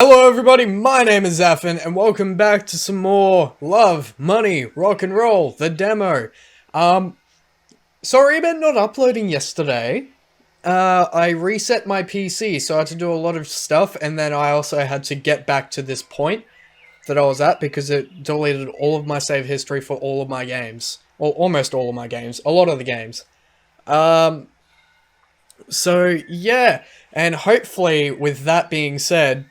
Hello everybody, my name is Xaphan, and welcome back to some more Love, Money, Rock and Roll, the demo. Sorry about not uploading yesterday. I reset my PC, so I had to do a lot of stuff, and then I also had to get back to this point that I was at because it deleted all of my save history for all of my games. Well, almost all of my games. A lot of the games. So yeah, and hopefully with that being said,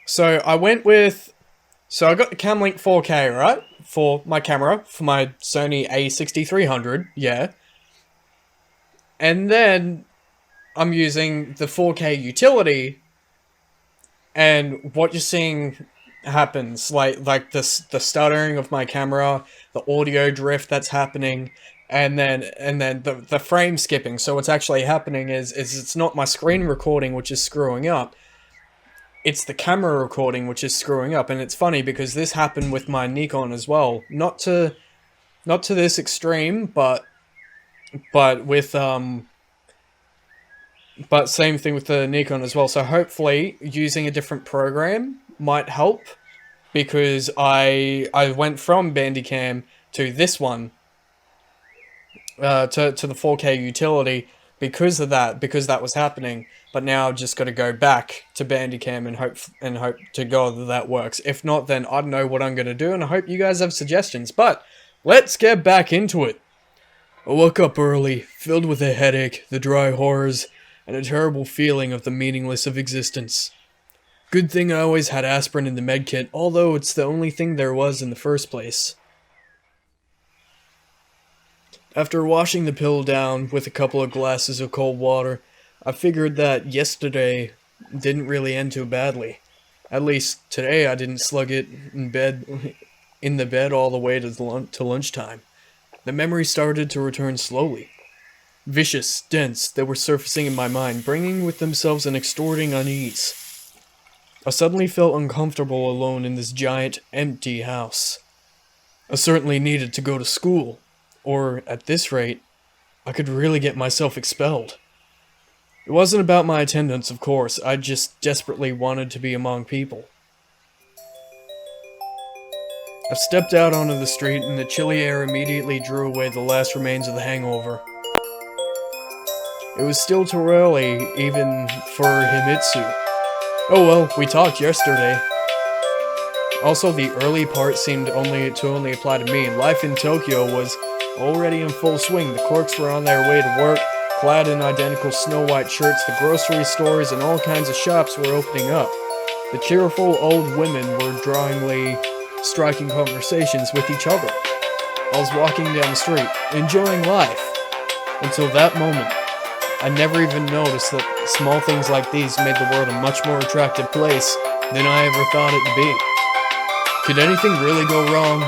so I got the Camlink 4K, right? For my camera, for my Sony A6300, yeah. And then I'm using the 4K utility, and what you're seeing happens, like the stuttering of my camera, the audio drift that's happening, and then the frame skipping. So what's actually happening is it's not my screen recording which is screwing up. It's the camera recording which is screwing up, and it's funny because this happened with my Nikon as well. Not to this extreme, but with but same thing with the Nikon as well. So hopefully using a different program might help, because I went from Bandicam to this one, to the 4K utility because that was happening. But now I've just got to go back to Bandicam and hope to God that works. If not, then I don't know what I'm going to do, and I hope you guys have suggestions. But let's get back into it. I woke up early, filled with a headache, the dry horrors, and a terrible feeling of the meaningless of existence. Good thing I always had aspirin in the medkit, although it's the only thing there was in the first place. After washing the pill down with a couple of glasses of cold water, I figured that yesterday didn't really end too badly. At least today I didn't slug it in the bed all the way to lunchtime. The memories started to return slowly. Vicious, dense, they were surfacing in my mind, bringing with themselves an extorting unease. I suddenly felt uncomfortable alone in this giant, empty house. I certainly needed to go to school, or, at this rate, I could really get myself expelled. It wasn't about my attendance, of course. I just desperately wanted to be among people. I stepped out onto the street, and the chilly air immediately drew away the last remains of the hangover. It was still too early, even for Himitsu. Oh well, we talked yesterday. Also, the early part seemed to only apply to me. Life in Tokyo was already in full swing. The clerks were on their way to work, clad in identical snow-white shirts. The grocery stores and all kinds of shops were opening up. The cheerful old women were drawingly striking conversations with each other. I was walking down the street, enjoying life. Until that moment, I never even noticed that small things like these made the world a much more attractive place than I ever thought it to be. Could anything really go wrong?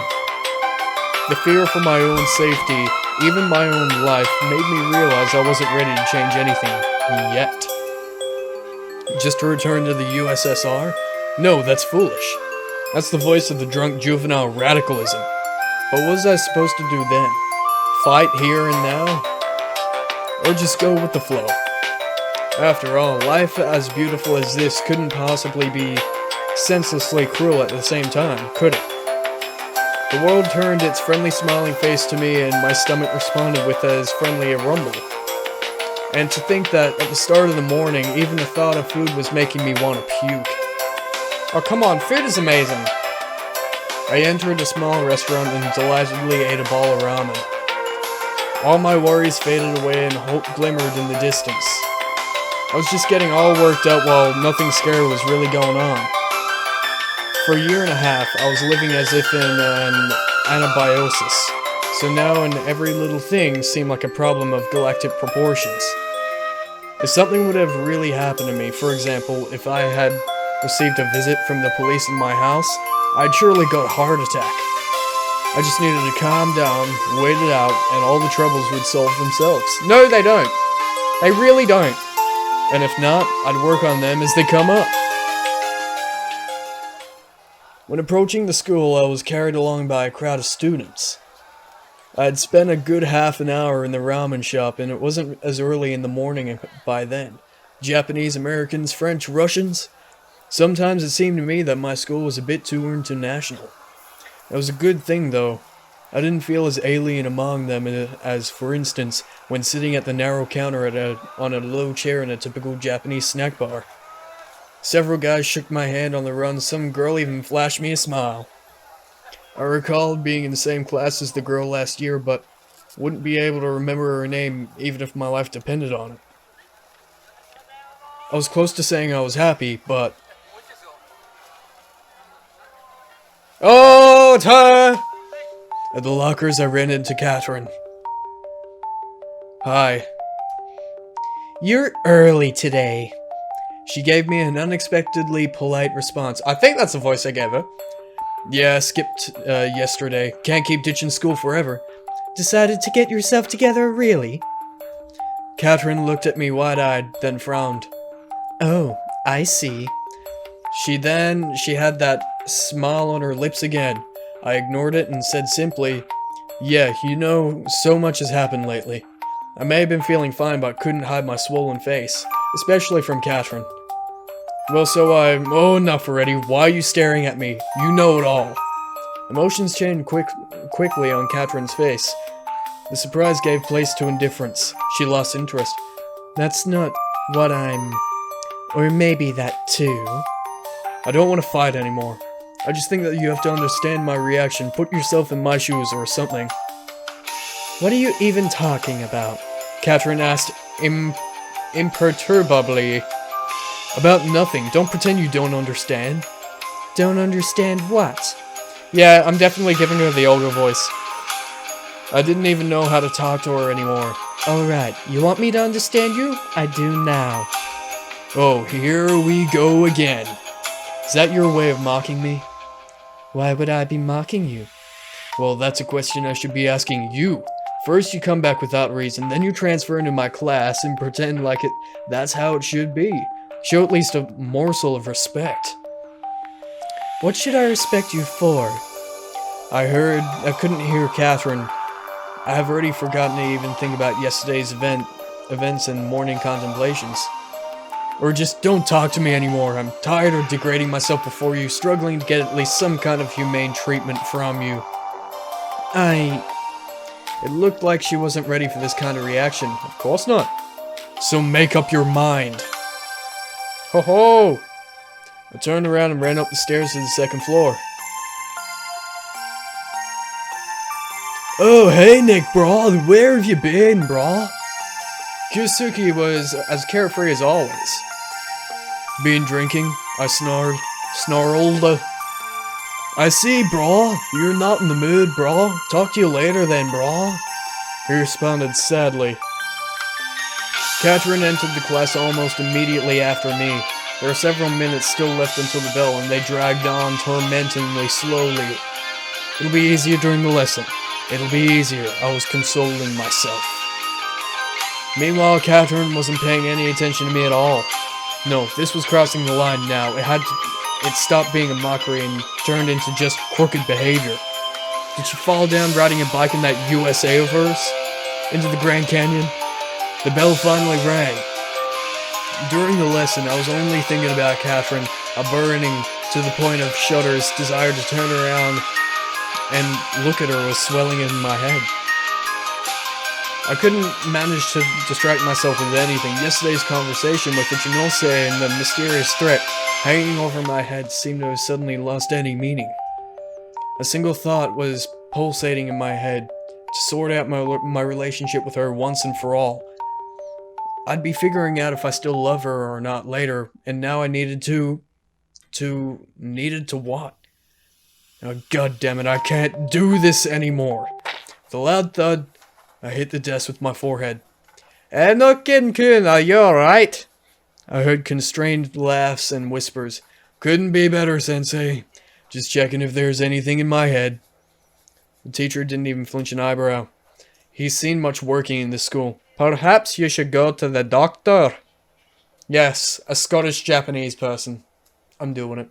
The fear for my own safety, even my own life, made me realize I wasn't ready to change anything yet. Just to return to the USSR? No, that's foolish. That's the voice of the drunk juvenile radicalism. But what was I supposed to do then? Fight here and now? Or just go with the flow? After all, life as beautiful as this couldn't possibly be senselessly cruel at the same time, could it? The world turned its friendly smiling face to me, and my stomach responded with as friendly a rumble. And to think that at the start of the morning, even the thought of food was making me want to puke. Oh come on, food is amazing! I entered a small restaurant and delightedly ate a ball of ramen. All my worries faded away and hope glimmered in the distance. I was just getting all worked up while nothing scary was really going on. For a year and a half, I was living as if in an anabiosis, so now every little thing seemed like a problem of galactic proportions. If something would have really happened to me, for example, if I had received a visit from the police in my house, I'd surely got a heart attack. I just needed to calm down, wait it out, and all the troubles would solve themselves. No, they don't. They really don't. And if not, I'd work on them as they come up. When approaching the school, I was carried along by a crowd of students. I had spent a good half an hour in the ramen shop, and it wasn't as early in the morning by then. Japanese, Americans, French, Russians. Sometimes it seemed to me that my school was a bit too international. It was a good thing, though. I didn't feel as alien among them as, for instance, when sitting at the narrow counter on a low chair in a typical Japanese snack bar. Several guys shook my hand on the run, some girl even flashed me a smile. I recalled being in the same class as the girl last year, but wouldn't be able to remember her name even if my life depended on it. I was close to saying I was happy, but... Oh, time! At the lockers, I ran into Catherine. Hi. You're early today. She gave me an unexpectedly polite response. I think that's the voice I gave her. Yeah, skipped yesterday. Can't keep ditching school forever. Decided to get yourself together, really? Catherine looked at me wide-eyed, then frowned. Oh, I see. She had that smile on her lips again. I ignored it and said simply, yeah, you know, so much has happened lately. I may have been feeling fine, but couldn't hide my swollen face, especially from Catherine. Well, oh, enough already. Why are you staring at me? You know it all. Emotions changed quickly on Catherine's face. The surprise gave place to indifference. She lost interest. That's not what I'm... Or maybe that too. I don't want to fight anymore. I just think that you have to understand my reaction. Put yourself in my shoes or something. What are you even talking about? Catherine asked imperturbably. About nothing. Don't pretend you don't understand. Don't understand what? Yeah, I'm definitely giving her the older voice. I didn't even know how to talk to her anymore. Alright, you want me to understand you? I do now. Oh, here we go again. Is that your way of mocking me? Why would I be mocking you? Well, that's a question I should be asking you. First you come back without reason, then you transfer into my class and pretend like that's how it should be. Show at least a morsel of respect. What should I respect you for? I couldn't hear Catherine. I have already forgotten to even think about yesterday's events and morning contemplations. Or just don't talk to me anymore. I'm tired of degrading myself before you, struggling to get at least some kind of humane treatment from you. It looked like she wasn't ready for this kind of reaction. Of course not. So make up your mind. Ho ho! I turned around and ran up the stairs to the second floor. Oh, hey Nick, brah. Where have you been, brah? Kyusuke was as carefree as always. Been drinking? I snarled. I see, brah. You're not in the mood, brah. Talk to you later then, brah. He responded sadly. Catherine entered the class almost immediately after me. There were several minutes still left until the bell, and they dragged on tormentingly slowly. It'll be easier during the lesson. It'll be easier, I was consoling myself. Meanwhile, Catherine wasn't paying any attention to me at all. No, this was crossing the line now. It stopped being a mockery and turned into just crooked behavior. Did she fall down riding a bike in that USA of hers? Into the Grand Canyon? The bell finally rang. During the lesson, I was only thinking about Catherine, a burning to the point of shudders desire to turn around and look at her was swelling in my head. I couldn't manage to distract myself with anything. Yesterday's conversation with the Jinose and the mysterious threat hanging over my head seemed to have suddenly lost any meaning. A single thought was pulsating in my head, to sort out my relationship with her once and for all. I'd be figuring out if I still love her or not later, and now I needed to what? Oh, God damn it, I can't do this anymore. With a loud thud, I hit the desk with my forehead. Enokin-kun, are you alright? I heard constrained laughs and whispers. Couldn't be better, Sensei. Just checking if there's anything in my head. The teacher didn't even flinch an eyebrow. He's seen much working in this school. Perhaps you should go to the doctor. Yes, a Scottish-Japanese person. I'm doing it.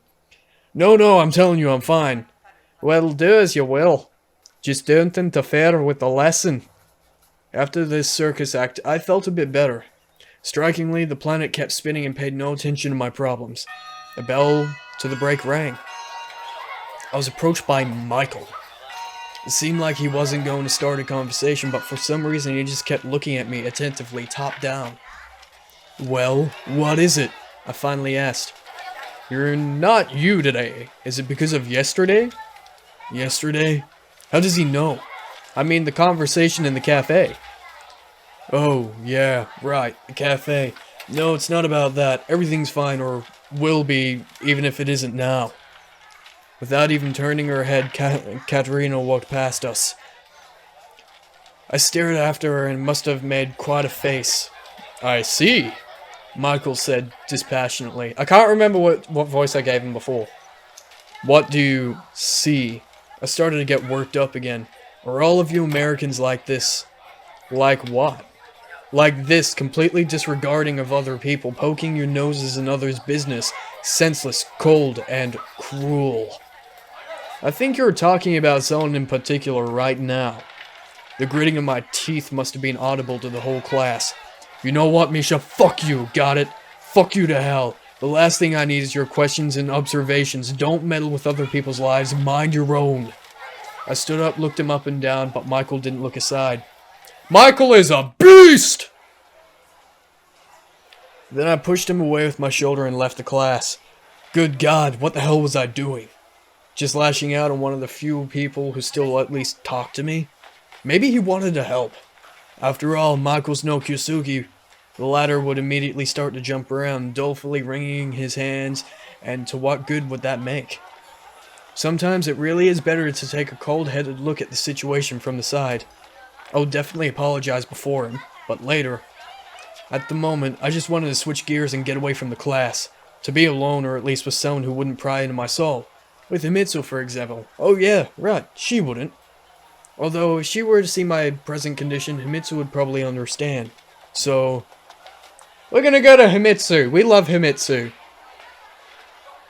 No, I'm telling you, I'm fine. Well, do as you will. Just don't interfere with the lesson. After this circus act, I felt a bit better. Strikingly, the planet kept spinning and paid no attention to my problems. A bell to the break rang. I was approached by Michael. It seemed like he wasn't going to start a conversation, but for some reason he just kept looking at me attentively, top down. Well, what is it? I finally asked. You're not you today. Is it because of yesterday? Yesterday? How does he know? I mean, the conversation in the cafe. Oh, yeah, right, the cafe. No, it's not about that. Everything's fine, or will be, even if it isn't now. Without even turning her head, Katerina walked past us. I stared after her and must have made quite a face. I see, Michael said dispassionately. I can't remember what voice I gave him before. What do you see? I started to get worked up again. Are all of you Americans like this? Like what? Like this, completely disregarding of other people, poking your noses in others' business, senseless, cold, and cruel. I think you're talking about someone in particular right now. The gritting of my teeth must have been audible to the whole class. You know what, Misha? Fuck you, got it? Fuck you to hell. The last thing I need is your questions and observations. Don't meddle with other people's lives, mind your own. I stood up, looked him up and down, but Michael didn't look aside. Michael is a beast! Then I pushed him away with my shoulder and left the class. Good God, what the hell was I doing? Just lashing out on one of the few people who still at least talk to me? Maybe he wanted to help. After all, Michael's no Kyusuke. The latter would immediately start to jump around, dolefully wringing his hands, and to what good would that make? Sometimes it really is better to take a cold-headed look at the situation from the side. I'll definitely apologize before him, but later. At the moment, I just wanted to switch gears and get away from the class. To be alone, or at least with someone who wouldn't pry into my soul. With Himitsu, for example. Oh yeah, right, she wouldn't. Although, if she were to see my present condition, Himitsu would probably understand. So, we're gonna go to Himitsu. We love Himitsu.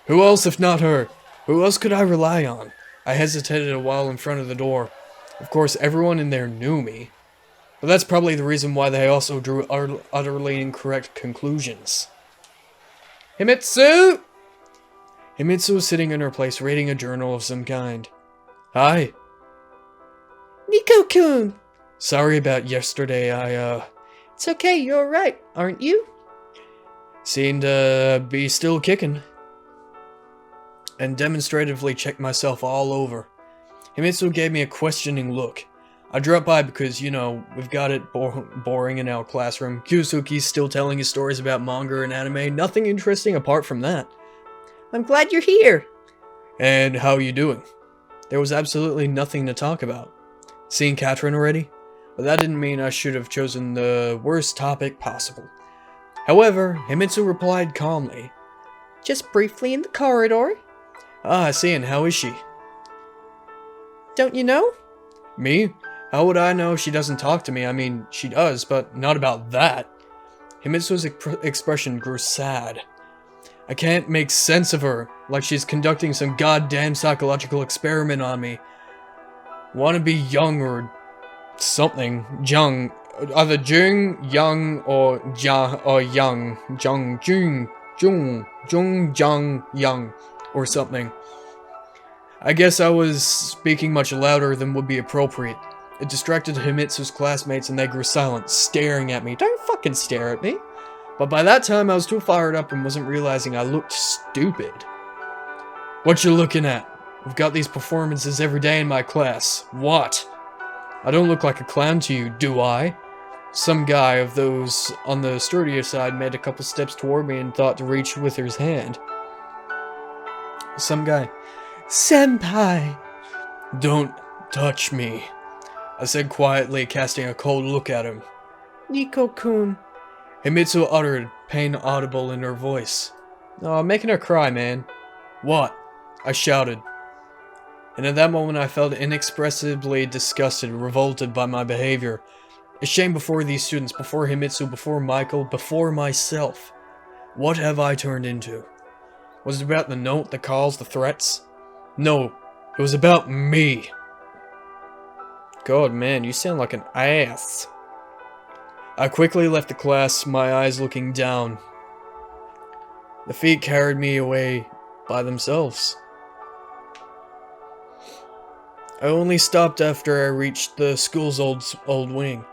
Who else if not her? Who else could I rely on? I hesitated a while in front of the door. Of course, everyone in there knew me. But that's probably the reason why they also drew utterly incorrect conclusions. Himitsu! Himitsu was sitting in her place reading a journal of some kind. Hi. Nico-kun! Sorry about yesterday, It's okay, you're alright, aren't you? Seemed to be still kicking. And demonstratively checked myself all over. Himitsu gave me a questioning look. I dropped by because, you know, we've got it boring in our classroom. Kyusuke's still telling his stories about manga and anime. Nothing interesting apart from that. I'm glad you're here. And how are you doing? There was absolutely nothing to talk about. Seen Katrin already? But that didn't mean I should have chosen the worst topic possible. However, Himitsu replied calmly. Just briefly in the corridor. Ah, I see, and how is she? Don't you know? Me? How would I know she doesn't talk to me? I mean, she does, but not about that. Himitsu's expression grew sad. I can't make sense of her, like she's conducting some goddamn psychological experiment on me. Wanna be young or something. Jung. Either Jung, Young, or Ja, or Young. Jung, Jung, Young, or something. I guess I was speaking much louder than would be appropriate. It distracted Himitsu's classmates and they grew silent, staring at me. Don't fucking stare at me. But by that time I was too fired up and wasn't realizing I looked stupid. What you looking at? We've got these performances every day in my class. What? I don't look like a clown to you, do I? Some guy of those on the sturdier side made a couple steps toward me and thought to reach with his hand. Some guy. Senpai! Don't touch me, I said quietly, casting a cold look at him. Nico-kun. Himitsu uttered, pain audible in her voice. Oh, I'm making her cry, man. What? I shouted. And at that moment I felt inexpressibly disgusted, revolted by my behavior. Ashamed before these students, before Himitsu, before Michael, before myself. What have I turned into? Was it about the note, the calls, the threats? No, it was about me. God, man, you sound like an ass. I quickly left the class, my eyes looking down. The feet carried me away by themselves. I only stopped after I reached the school's old wing.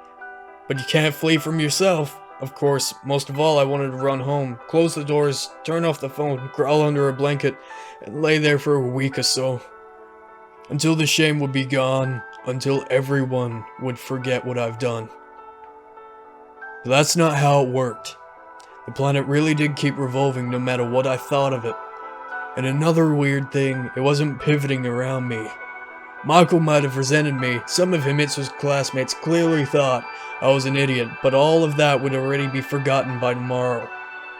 But you can't flee from yourself. Of course, most of all, I wanted to run home, close the doors, turn off the phone, crawl under a blanket, and lay there for a week or so. Until the shame would be gone, until everyone would forget what I've done. But that's not how it worked. The planet really did keep revolving no matter what I thought of it. And another weird thing, it wasn't pivoting around me. Michael might have resented me, some of Himitsu's classmates clearly thought I was an idiot, but all of that would already be forgotten by tomorrow.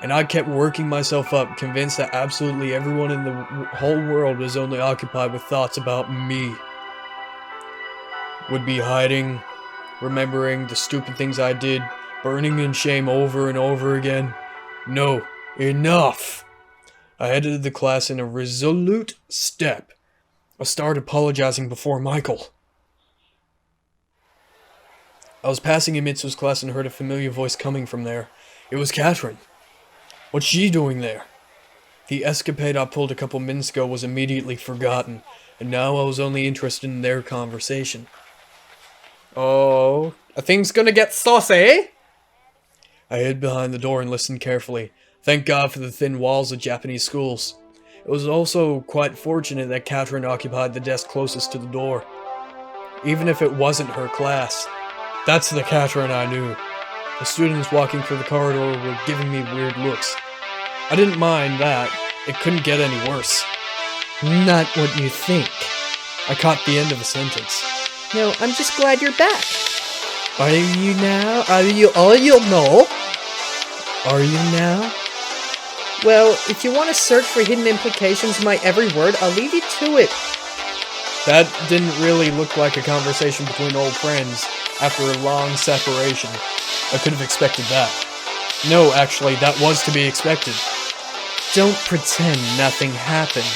And I kept working myself up, convinced that absolutely everyone in the whole world was only occupied with thoughts about me. Would be hiding, remembering the stupid things I did, burning in shame over and over again. No, enough! I headed to the class in a resolute step. I started apologizing before Michael. I was passing Himitsu's class and heard a familiar voice coming from there. It was Catherine. What's she doing there? The escapade I pulled a couple minutes ago was immediately forgotten, and now I was only interested in their conversation. Oh, are things gonna get saucy? I hid behind the door and listened carefully. Thank God for the thin walls of Japanese schools. It was also quite fortunate that Catherine occupied the desk closest to the door. Even if it wasn't her class. That's the Catherine I knew. The students walking through the corridor were giving me weird looks. I didn't mind that. It couldn't get any worse. Not what you think. I caught the end of a sentence. No, I'm just glad you're back. Are you now? Are you no? Are you now? Well, if you want to search for hidden implications in my every word, I'll leave you to it. That didn't really look like a conversation between old friends after a long separation. I could have expected that. No, actually, that was to be expected. Don't pretend nothing happened.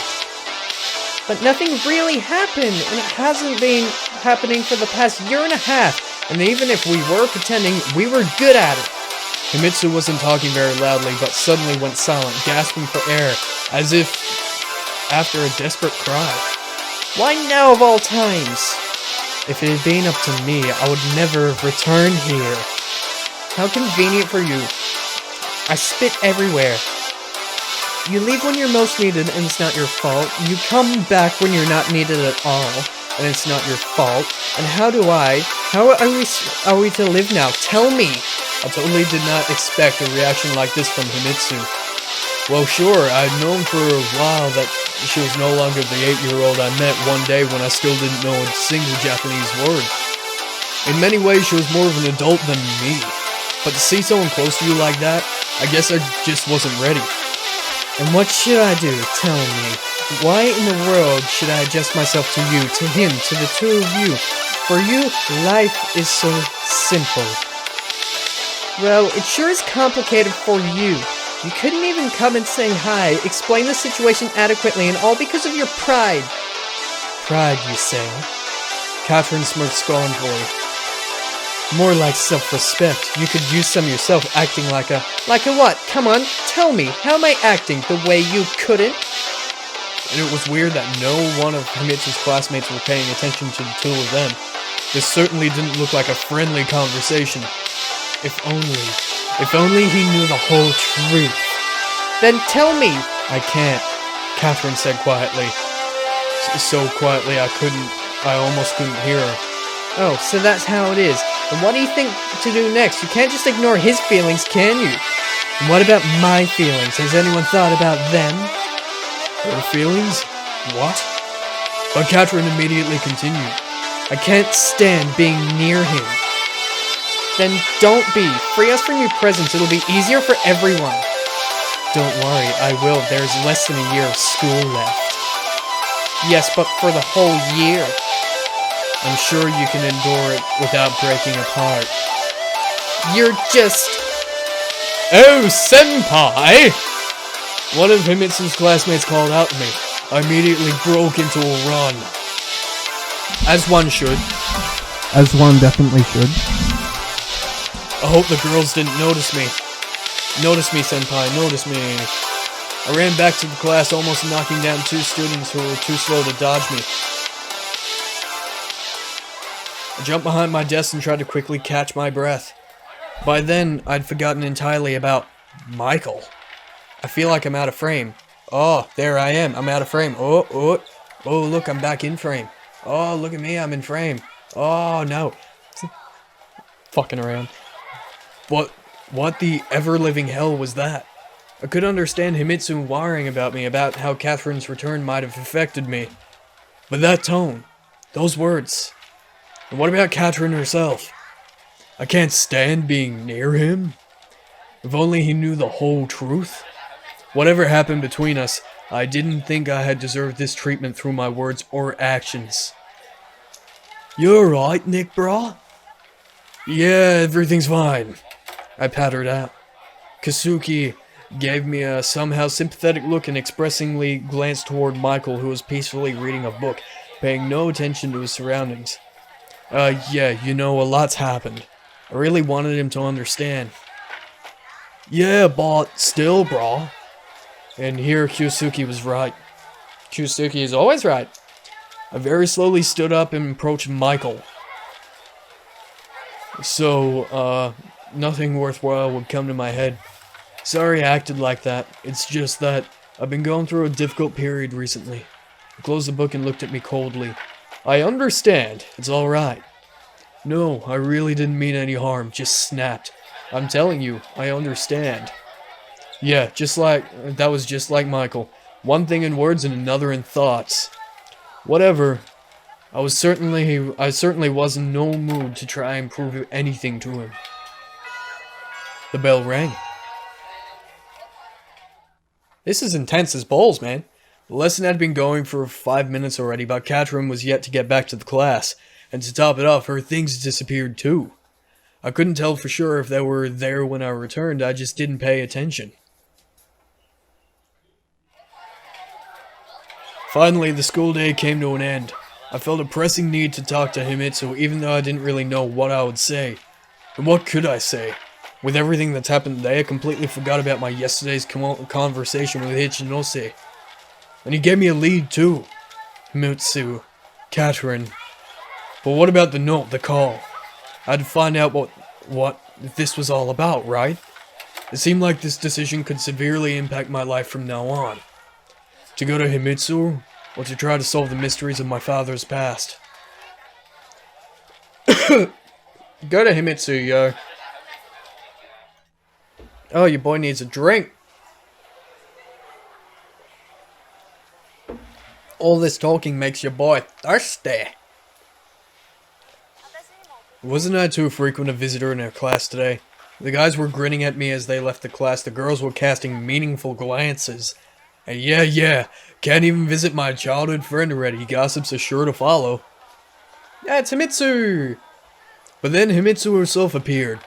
But nothing really happened, and it hasn't been happening for the past year and a half. And even if we were pretending, we were good at it. Himitsu wasn't talking very loudly, but suddenly went silent, gasping for air, as if after a desperate cry. Why now of all times? If it had been up to me, I would never have returned here. How convenient for you. I spit everywhere. You leave when you're most needed and it's not your fault. You come back when you're not needed at all and it's not your fault. And how are we to live now? Tell me. I totally did not expect a reaction like this from Himitsu. Well, sure, I'd known for a while that she was no longer the 8-year-old I met one day when I still didn't know a single Japanese word. In many ways, she was more of an adult than me. But to see someone close to you like that, I guess I just wasn't ready. And what should I do? Tell me. Why in the world should I adjust myself to you, to him, to the two of you? For you, life is so simple. Well, it sure is complicated for you. You couldn't even come and say hi, explain the situation adequately, and all because of your pride. Pride, you say? Catherine smirked scornfully. More like self-respect. You could use some yourself, acting like a... Like a what? Come on, tell me. How am I acting? The way you couldn't? And it was weird that no one of Himitsu's classmates were paying attention to the two of them. This certainly didn't look like a friendly conversation. If only he knew the whole truth. Then tell me. I can't, Catherine said quietly. So quietly I almost couldn't hear her. Oh, so that's how it is. And what do you think to do next? You can't just ignore his feelings, can you? And what about my feelings? Has anyone thought about them? Her feelings? What? But Catherine immediately continued. I can't stand being near him. Then don't be. Free us from your presence. It'll be easier for everyone. Don't worry, I will. There's less than a year of school left. Yes, but for the whole year. I'm sure you can endure it without breaking apart. You're just... Oh, senpai! One of Himitsu's classmates called out to me. I immediately broke into a run. As one should. As one definitely should. I hope the girls didn't notice me. Notice me, senpai, notice me. I ran back to the class, almost knocking down 2 students who were too slow to dodge me. I jumped behind my desk and tried to quickly catch my breath. By then, I'd forgotten entirely about Michael. I feel like I'm out of frame. Oh, there I am. I'm out of frame. Oh, look, I'm back in frame. Oh, look at me, I'm in frame. Oh, no. Fucking around. What the ever-living hell was that? I could understand Himitsu worrying about me, about how Catherine's return might have affected me. But that tone, those words, and what about Catherine herself? I can't stand being near him. If only he knew the whole truth. Whatever happened between us, I didn't think I had deserved this treatment through my words or actions. You're right, Nick, brah? Yeah, everything's fine. I pattered out. Kasuki gave me a somehow sympathetic look and expressingly glanced toward Michael, who was peacefully reading a book, paying no attention to his surroundings. Yeah, you know, a lot's happened. I really wanted him to understand. Yeah, but still, brah. And here Kyusuke was right. Kyusuke is always right. I very slowly stood up and approached Michael. So, nothing worthwhile would come to my head. Sorry I acted like that. It's just that I've been going through a difficult period recently. He closed the book and looked at me coldly. I understand. It's alright. No, I really didn't mean any harm. Just snapped. I'm telling you, I understand. Yeah, that was just like Michael. One thing in words and another in thoughts. Whatever. I certainly was in no mood to try and prove anything to him. The bell rang. This is intense as balls, man. The lesson had been going for 5 minutes already, but Catherine was yet to get back to the class, and to top it off, her things disappeared too. I couldn't tell for sure if they were there when I returned, I just didn't pay attention. Finally, the school day came to an end. I felt a pressing need to talk to Himitsu, even though I didn't really know what I would say. And what could I say? With everything that's happened today, I completely forgot about my yesterday's conversation with Ichinose. And he gave me a lead too. Himitsu, Catherine. But what about the note, the call? I had to find out what this was all about, right? It seemed like this decision could severely impact my life from now on. To go to Himitsu, or to try to solve the mysteries of my father's past. Go to Himitsu, yo. Oh, your boy needs a drink. All this talking makes your boy thirsty. Wasn't I too frequent a visitor in our class today? The guys were grinning at me as they left the class, the girls were casting meaningful glances. And yeah, can't even visit my childhood friend already, gossips are sure to follow. Yeah, it's Himitsu! But then Himitsu herself appeared.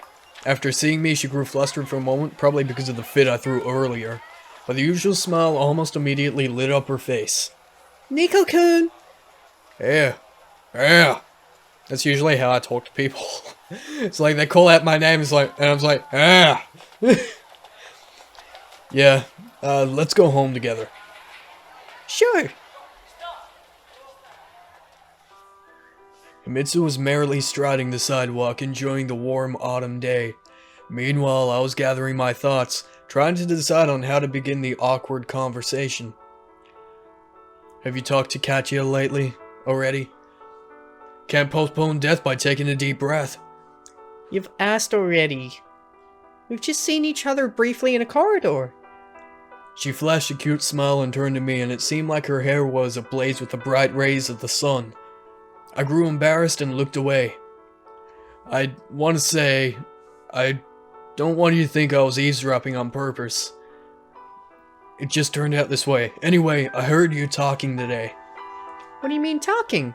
After seeing me, she grew flustered for a moment, probably because of the fit I threw earlier. But the usual smile almost immediately lit up her face. Nico-kun! Yeah. That's usually how I talk to people. It's like they call out my name, and I was like, ah! Yeah, let's go home together. Sure. Himitsu was merrily striding the sidewalk, enjoying the warm autumn day. Meanwhile, I was gathering my thoughts, trying to decide on how to begin the awkward conversation. Have you talked to Katya lately? Already? Can't postpone death by taking a deep breath. You've asked already. We've just seen each other briefly in a corridor. She flashed a cute smile and turned to me, and it seemed like her hair was ablaze with the bright rays of the sun. I grew embarrassed and looked away. I want to say, I don't want you to think I was eavesdropping on purpose. It just turned out this way. Anyway, I heard you talking today. What do you mean talking?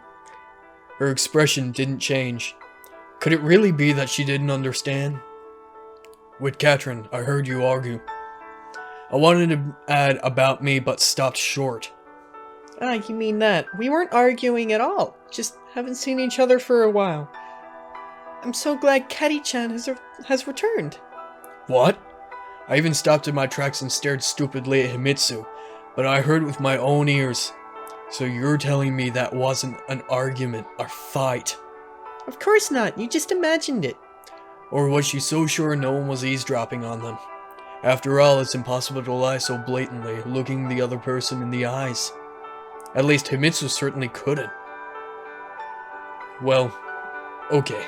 Her expression didn't change. Could it really be that she didn't understand? With Catherine, I heard you argue. I wanted to add about me, but stopped short. Ah, you mean that. We weren't arguing at all. Just haven't seen each other for a while. I'm so glad Catty-chan has returned. What? I even stopped in my tracks and stared stupidly at Himitsu, but I heard with my own ears. So you're telling me that wasn't an argument or fight? Of course not, you just imagined it. Or was she so sure no one was eavesdropping on them? After all, it's impossible to lie so blatantly, looking the other person in the eyes. At least Himitsu certainly couldn't. Well, okay.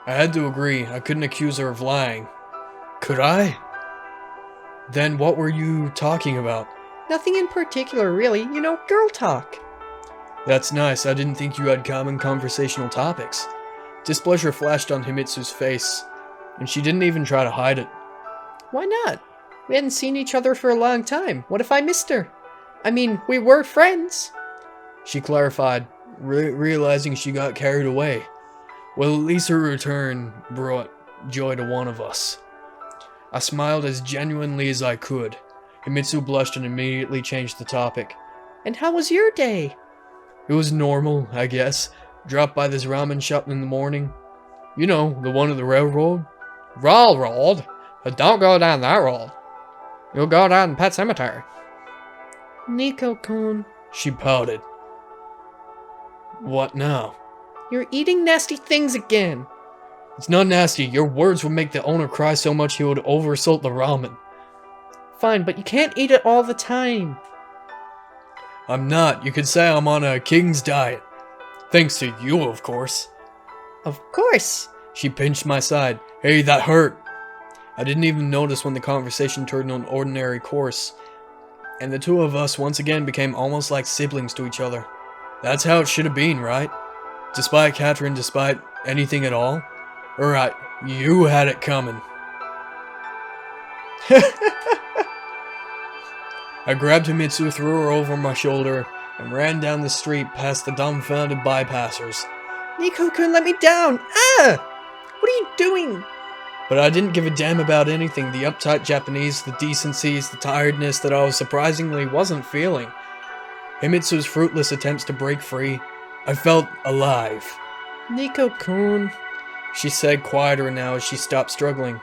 I had to agree, I couldn't accuse her of lying. Could I? Then what were you talking about? Nothing in particular, really. You know, girl talk. That's nice, I didn't think you had common conversational topics. Displeasure flashed on Himitsu's face, and she didn't even try to hide it. Why not? We hadn't seen each other for a long time. What if I missed her? I mean, we were friends. She clarified, realizing she got carried away. Well, at least her return brought joy to one of us. I smiled as genuinely as I could. Himitsu blushed and immediately changed the topic. And how was your day? It was normal, I guess. Dropped by this ramen shop in the morning. You know, the one at the railroad. Railroad? Don't go down that road. You'll go down Pet Cemetery. Nico-kun. She pouted. What now? You're eating nasty things again. It's not nasty. Your words would make the owner cry so much he would oversalt the ramen. Fine, but you can't eat it all the time. I'm not. You could say I'm on a king's diet. Thanks to you, of course. Of course. She pinched my side. Hey, that hurt. I didn't even notice when the conversation turned on ordinary course, and the two of us once again became almost like siblings to each other. That's how it should have been, right? Despite Catherine, despite anything at all? Alright, you had it coming. I grabbed Himitsu, threw her over my shoulder, and ran down the street past the dumbfounded bypassers. Nico-kun, let me down! Ah! What are you doing? But I didn't give a damn about anything. The uptight Japanese, the decencies, the tiredness that I was surprisingly wasn't feeling. Himitsu's fruitless attempts to break free. I felt alive. Nico-kun, she said quieter now as she stopped struggling.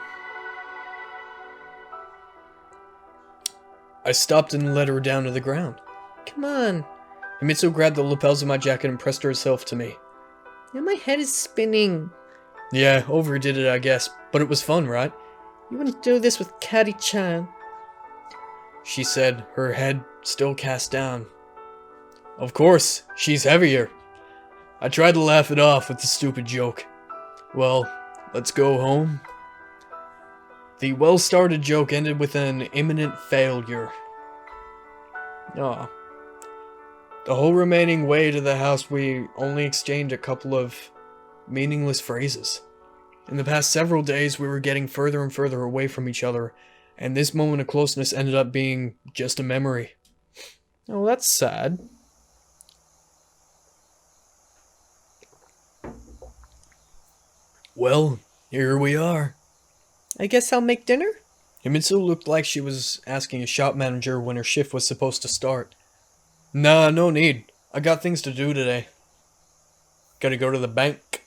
I stopped and let her down to the ground. Come on. Himitsu grabbed the lapels of my jacket and pressed herself to me. Now my head is spinning. Yeah, overdid it, I guess, but it was fun, right? You wouldn't do this with Kari-chan, she said, her head still cast down. Of course, she's heavier. I tried to laugh it off with the stupid joke. Well, let's go home. The well-started joke ended with an imminent failure. Aw. The whole remaining way to the house we only exchanged a couple of meaningless phrases. In the past several days we were getting further and further away from each other, and this moment of closeness ended up being just a memory. Oh, that's sad. Well, here we are. I guess I'll make dinner? Himitsu looked like she was asking a shop manager when her shift was supposed to start. Nah, no need. I got things to do today. Gotta go to the bank.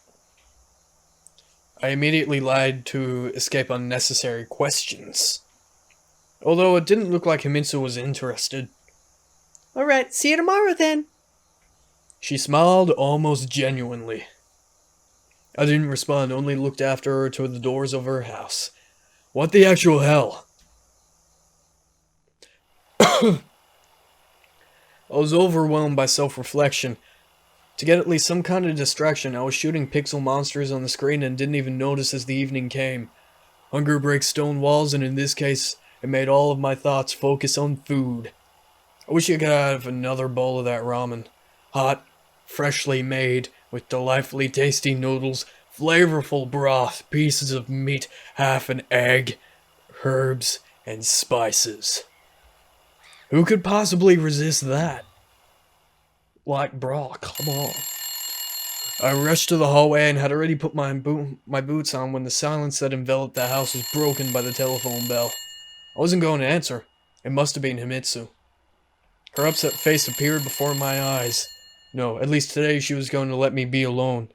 I immediately lied to escape unnecessary questions. Although it didn't look like Himitsu was interested. Alright, see you tomorrow then. She smiled almost genuinely. I didn't respond, only looked after her to the doors of her house. What the actual hell? I was overwhelmed by self-reflection. To get at least some kind of distraction, I was shooting pixel monsters on the screen and didn't even notice as the evening came. Hunger breaks stone walls, and in this case, it made all of my thoughts focus on food. I wish I could have another bowl of that ramen. Hot, freshly made, with delightfully tasty noodles, flavorful broth, pieces of meat, half an egg, herbs, and spices. Who could possibly resist that? Like, brah, come on. I rushed to the hallway and had already put my boots on when the silence that enveloped the house was broken by the telephone bell. I wasn't going to answer. It must have been Himitsu. Her upset face appeared before my eyes. No, at least today she was going to let me be alone.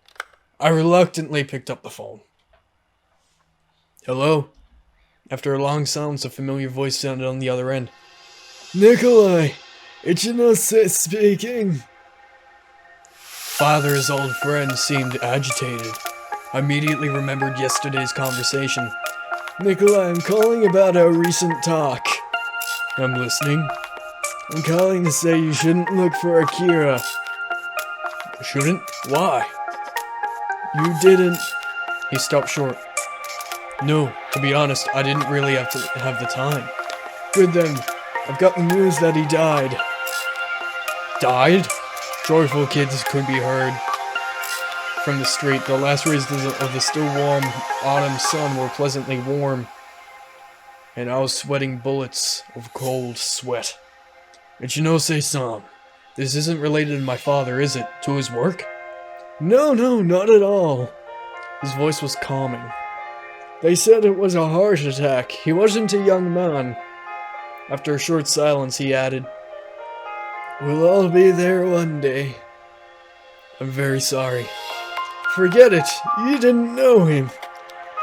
I reluctantly picked up the phone. Hello? After a long silence, a familiar voice sounded on the other end. Nikolai, Ichinose speaking. Father's old friend seemed agitated. I immediately remembered yesterday's conversation. Nikolai, I'm calling about our recent talk. I'm listening. I'm calling to say you shouldn't look for Akira. Shouldn't? Why? You didn't. He stopped short. No, to be honest, I didn't really have the time. Good then. I've got the news that he died. Died? Joyful kids could be heard. From the street, the last rays of the still warm autumn sun were pleasantly warm, and I was sweating bullets of cold sweat. Ichinose-san, this isn't related to my father, is it? To his work? No, not at all. His voice was calming. They said it was a heart attack. He wasn't a young man. After a short silence, he added, We'll all be there one day. I'm very sorry. Forget it. You didn't know him.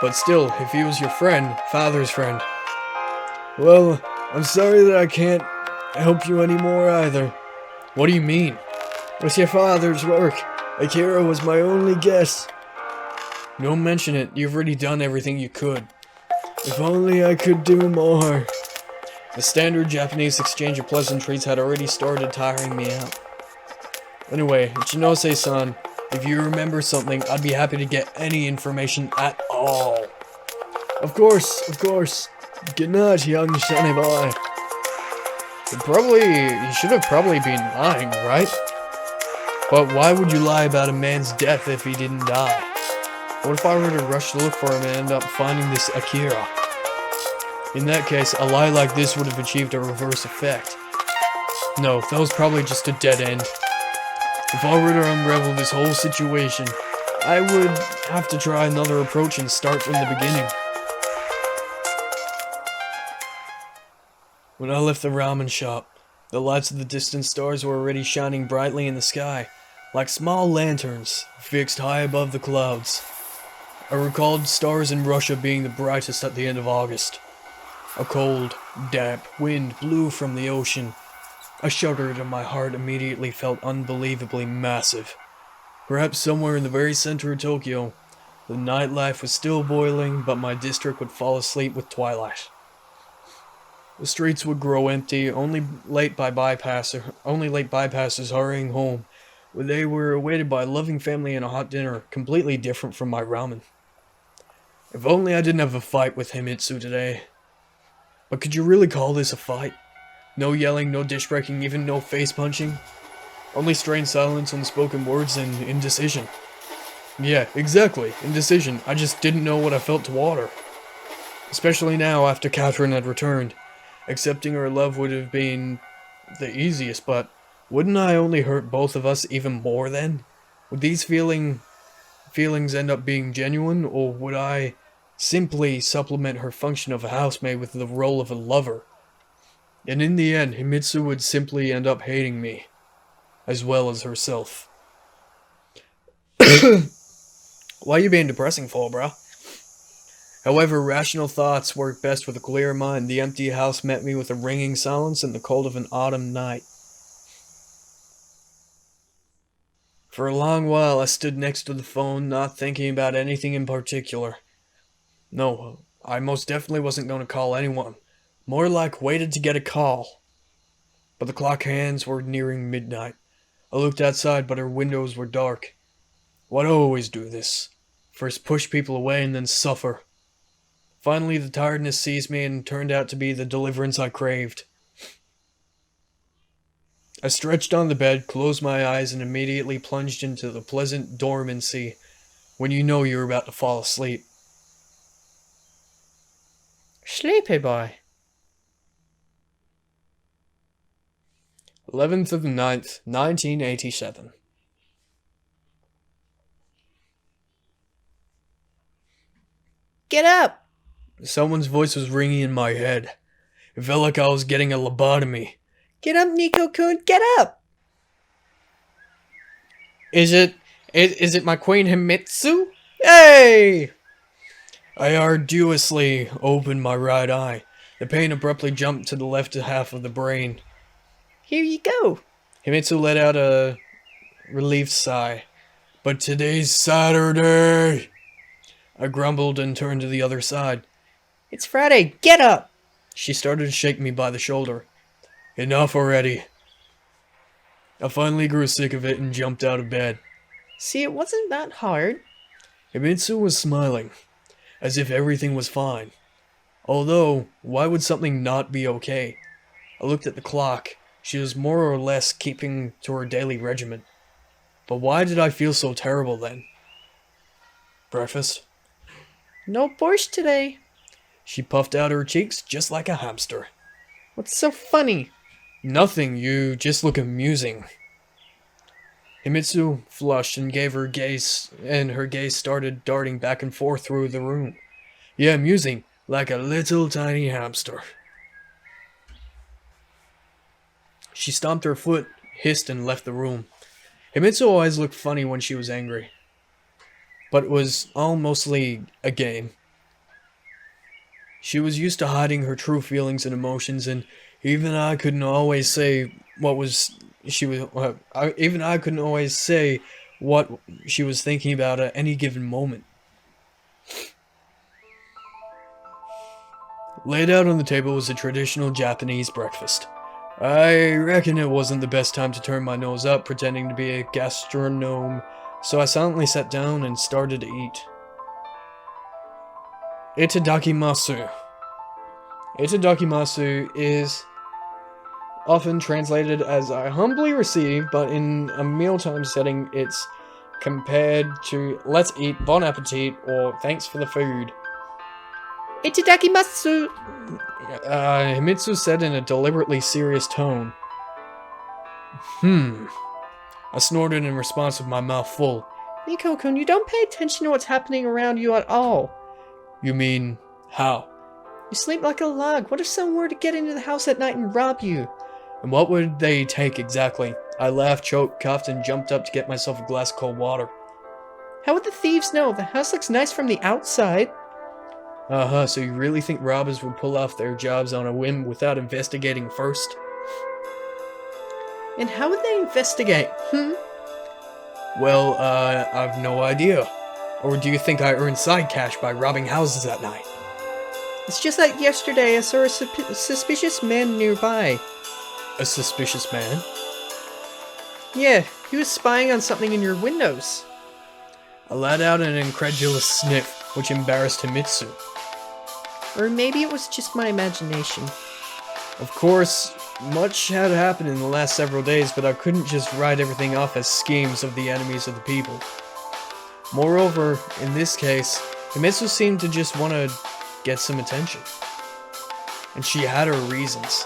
But still, if he was your friend, father's friend. Well, I'm sorry that I can't help you anymore either. What do you mean? With your father's work, Akira was my only guess. Don't mention it. You've already done everything you could. If only I could do more. The standard Japanese exchange of pleasantries had already started tiring me out. Anyway, Ichinose-san, if you remember something, I'd be happy to get any information at all. Of course. Good night, young shiny boy. You should have probably been lying, right? But why would you lie about a man's death if he didn't die? What if I were to rush to look for him and end up finding this Akira? In that case, a lie like this would have achieved a reverse effect. No, that was probably just a dead end. If I were to unravel this whole situation, I would have to try another approach and start from the beginning. When I left the ramen shop, the lights of the distant stars were already shining brightly in the sky, like small lanterns fixed high above the clouds. I recalled stars in Russia being the brightest at the end of August. A cold, damp wind blew from the ocean. A shudder in my heart immediately felt unbelievably massive. Perhaps somewhere in the very center of Tokyo, the nightlife was still boiling, but my district would fall asleep with twilight. The streets would grow empty, only late bypassers hurrying home, where they were awaited by a loving family and a hot dinner, completely different from my ramen. If only I didn't have a fight with Himitsu today. But could you really call this a fight? No yelling, no dish breaking, even no face punching. Only strained silence, unspoken words, and indecision. Yeah, exactly, indecision. I just didn't know what I felt toward her. Especially now, after Catherine had returned. Accepting her love would have been the easiest, but wouldn't I only hurt both of us even more then? Would these feelings end up being genuine, or would I simply supplement her function of a housemaid with the role of a lover? And in the end, Himitsu would simply end up hating me, as well as herself. Why are you being depressing for, bruh? However, rational thoughts work best with a clear mind. The empty house met me with a ringing silence and the cold of an autumn night. For a long while, I stood next to the phone, not thinking about anything in particular. No, I most definitely wasn't going to call anyone. More like waited to get a call. But the clock hands were nearing midnight. I looked outside, but our windows were dark. Why'd I always do this? First push people away and then suffer. Finally, the tiredness seized me and turned out to be the deliverance I craved. I stretched on the bed, closed my eyes, and immediately plunged into the pleasant dormancy when you know you're about to fall asleep. Sleepy boy. 11th of the 9th, 1987. Get up! Someone's voice was ringing in my head. It felt like I was getting a lobotomy. Get up, Nico-kun, get up! Is it my queen Himitsu? Hey! I arduously opened my right eye. The pain abruptly jumped to the left half of the brain. Here you go. Himitsu let out a relieved sigh. But today's Saturday! I grumbled and turned to the other side. It's Friday. Get up. She started to shake me by the shoulder. Enough already. I finally grew sick of it and jumped out of bed. See, it wasn't that hard. Himitsu was smiling, as if everything was fine. Although, why would something not be okay? I looked at the clock. She was more or less keeping to her daily regimen. But why did I feel so terrible then? Breakfast? No borscht today. She puffed out her cheeks just like a hamster. What's so funny? Nothing, you just look amusing. Himitsu flushed and gave her gaze, and her gaze started darting back and forth through the room. Yeah, amusing, like a little tiny hamster. She stomped her foot, hissed, and left the room. Himitsu always looked funny when she was angry, but it was all mostly a game. She was used to hiding her true feelings and emotions, and even I couldn't always say what she was thinking about at any given moment. Laid out on the table was a traditional Japanese breakfast. I reckon it wasn't the best time to turn my nose up pretending to be a gastronome, so I silently sat down and started to eat. Itadakimasu. Itadakimasu is often translated as I humbly receive, but in a mealtime setting it's compared to let's eat, bon appetit, or thanks for the food. Itadakimasu. Himitsu said in a deliberately serious tone. I snorted in response with my mouth full. Nico-kun, you don't pay attention to what's happening around you at all. You mean, how? You sleep like a log. What if someone were to get into the house at night and rob you? And what would they take exactly? I laughed, choked, coughed, and jumped up to get myself a glass of cold water. How would the thieves know? The house looks nice from the outside. So you really think robbers would pull off their jobs on a whim without investigating first? And how would they investigate? Well, I've no idea. Or do you think I earn side cash by robbing houses at night? It's just like yesterday I saw a suspicious man nearby. A suspicious man? Yeah, he was spying on something in your windows. I let out an incredulous sniff, which embarrassed Himitsu. Or maybe it was just my imagination. Of course, much had happened in the last several days, but I couldn't just write everything off as schemes of the enemies of the people. Moreover, in this case, Himitsu seemed to just want to get some attention. And she had her reasons.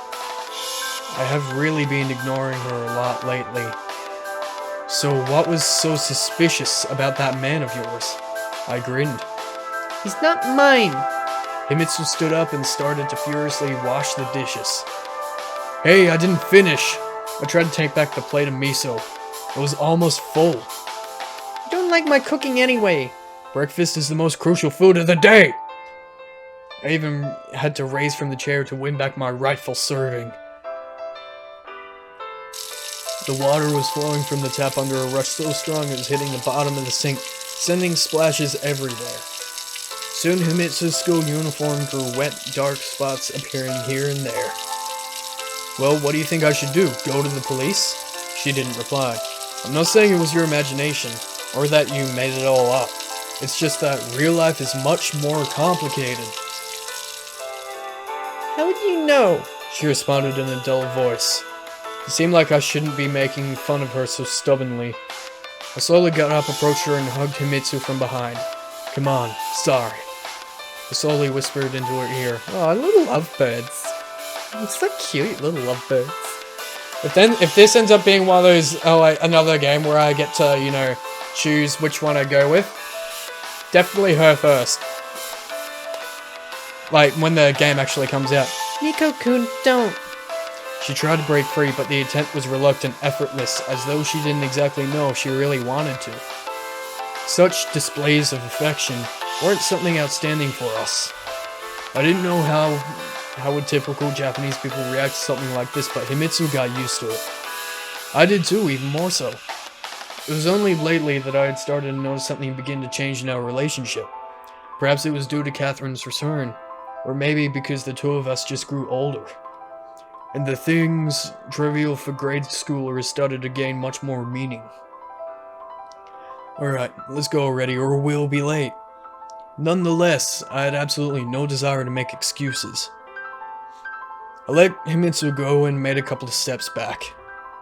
I have really been ignoring her a lot lately. So what was so suspicious about that man of yours? I grinned. He's not mine! Himitsu stood up and started to furiously wash the dishes. Hey, I didn't finish! I tried to take back the plate of miso. It was almost full. You don't like my cooking anyway. Breakfast is the most crucial food of the day! I even had to raise from the chair to win back my rightful serving. The water was flowing from the tap under a rush so strong it was hitting the bottom of the sink, sending splashes everywhere. Soon Himitsu's school uniform grew wet, dark spots appearing here and there. Well, what do you think I should do? Go to the police? She didn't reply. I'm not saying it was your imagination, or that you made it all up. It's just that real life is much more complicated. How would you know? She responded in a dull voice. It seemed like I shouldn't be making fun of her so stubbornly. I slowly got up, approached her, and hugged Himitsu from behind. Come on, sorry. I slowly whispered into her ear. Oh, little lovebirds. It's so cute, little lovebirds. If this ends up being one of those, another game where I get to, choose which one I go with, definitely her first. Like, when the game actually comes out. Nico-kun, don't. She tried to break free, but the attempt was reluctant, effortless, as though she didn't exactly know if she really wanted to. Such displays of affection weren't something outstanding for us. I didn't know how would typical Japanese people react to something like this, but Himitsu got used to it. I did too, even more so. It was only lately that I had started to notice something begin to change in our relationship. Perhaps it was due to Catherine's return, or maybe because the two of us just grew older. And the things trivial for grade schoolers started to gain much more meaning. Alright, let's go already or we'll be late. Nonetheless, I had absolutely no desire to make excuses. I let Himitsu go and made a couple of steps back.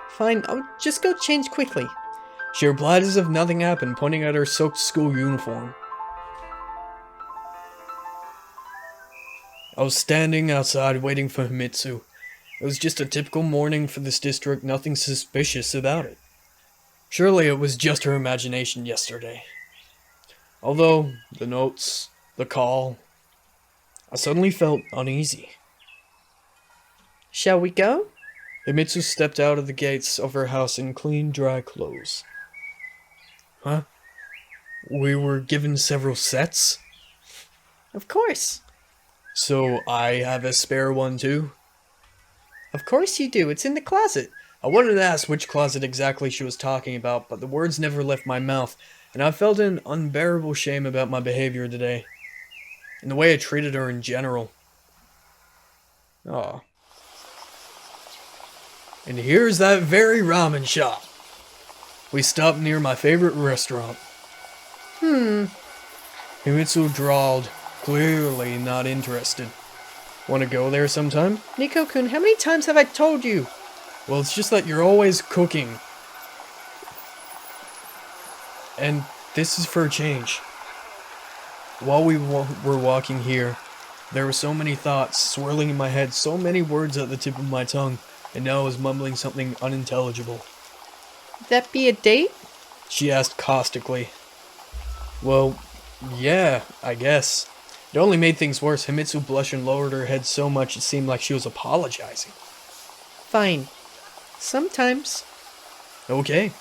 Fine, I'll just go change quickly. She replied as if nothing happened, pointing at her soaked school uniform. I was standing outside waiting for Himitsu. It was just a typical morning for this district, nothing suspicious about it. Surely it was just her imagination yesterday. Although, the notes, the call, I suddenly felt uneasy. Shall we go? Himitsu stepped out of the gates of her house in clean, dry clothes. Huh? We were given several sets? Of course. So I have a spare one too? Of course you do, it's in the closet. I wanted to ask which closet exactly she was talking about, but the words never left my mouth, and I felt an unbearable shame about my behavior today. And the way I treated her in general. Aw. And here's that very ramen shop. We stopped near my favorite restaurant. Himitsu drawled, clearly not interested. Want to go there sometime? Nico-kun, how many times have I told you? Well, it's just that you're always cooking. And this is for a change. While we were walking here, there were so many thoughts swirling in my head, so many words at the tip of my tongue, and now I was mumbling something unintelligible. Would that be a date? She asked caustically. Well, yeah, I guess. It only made things worse. Himitsu blushed and lowered her head so much it seemed like she was apologizing. Fine. Sometimes. Okay.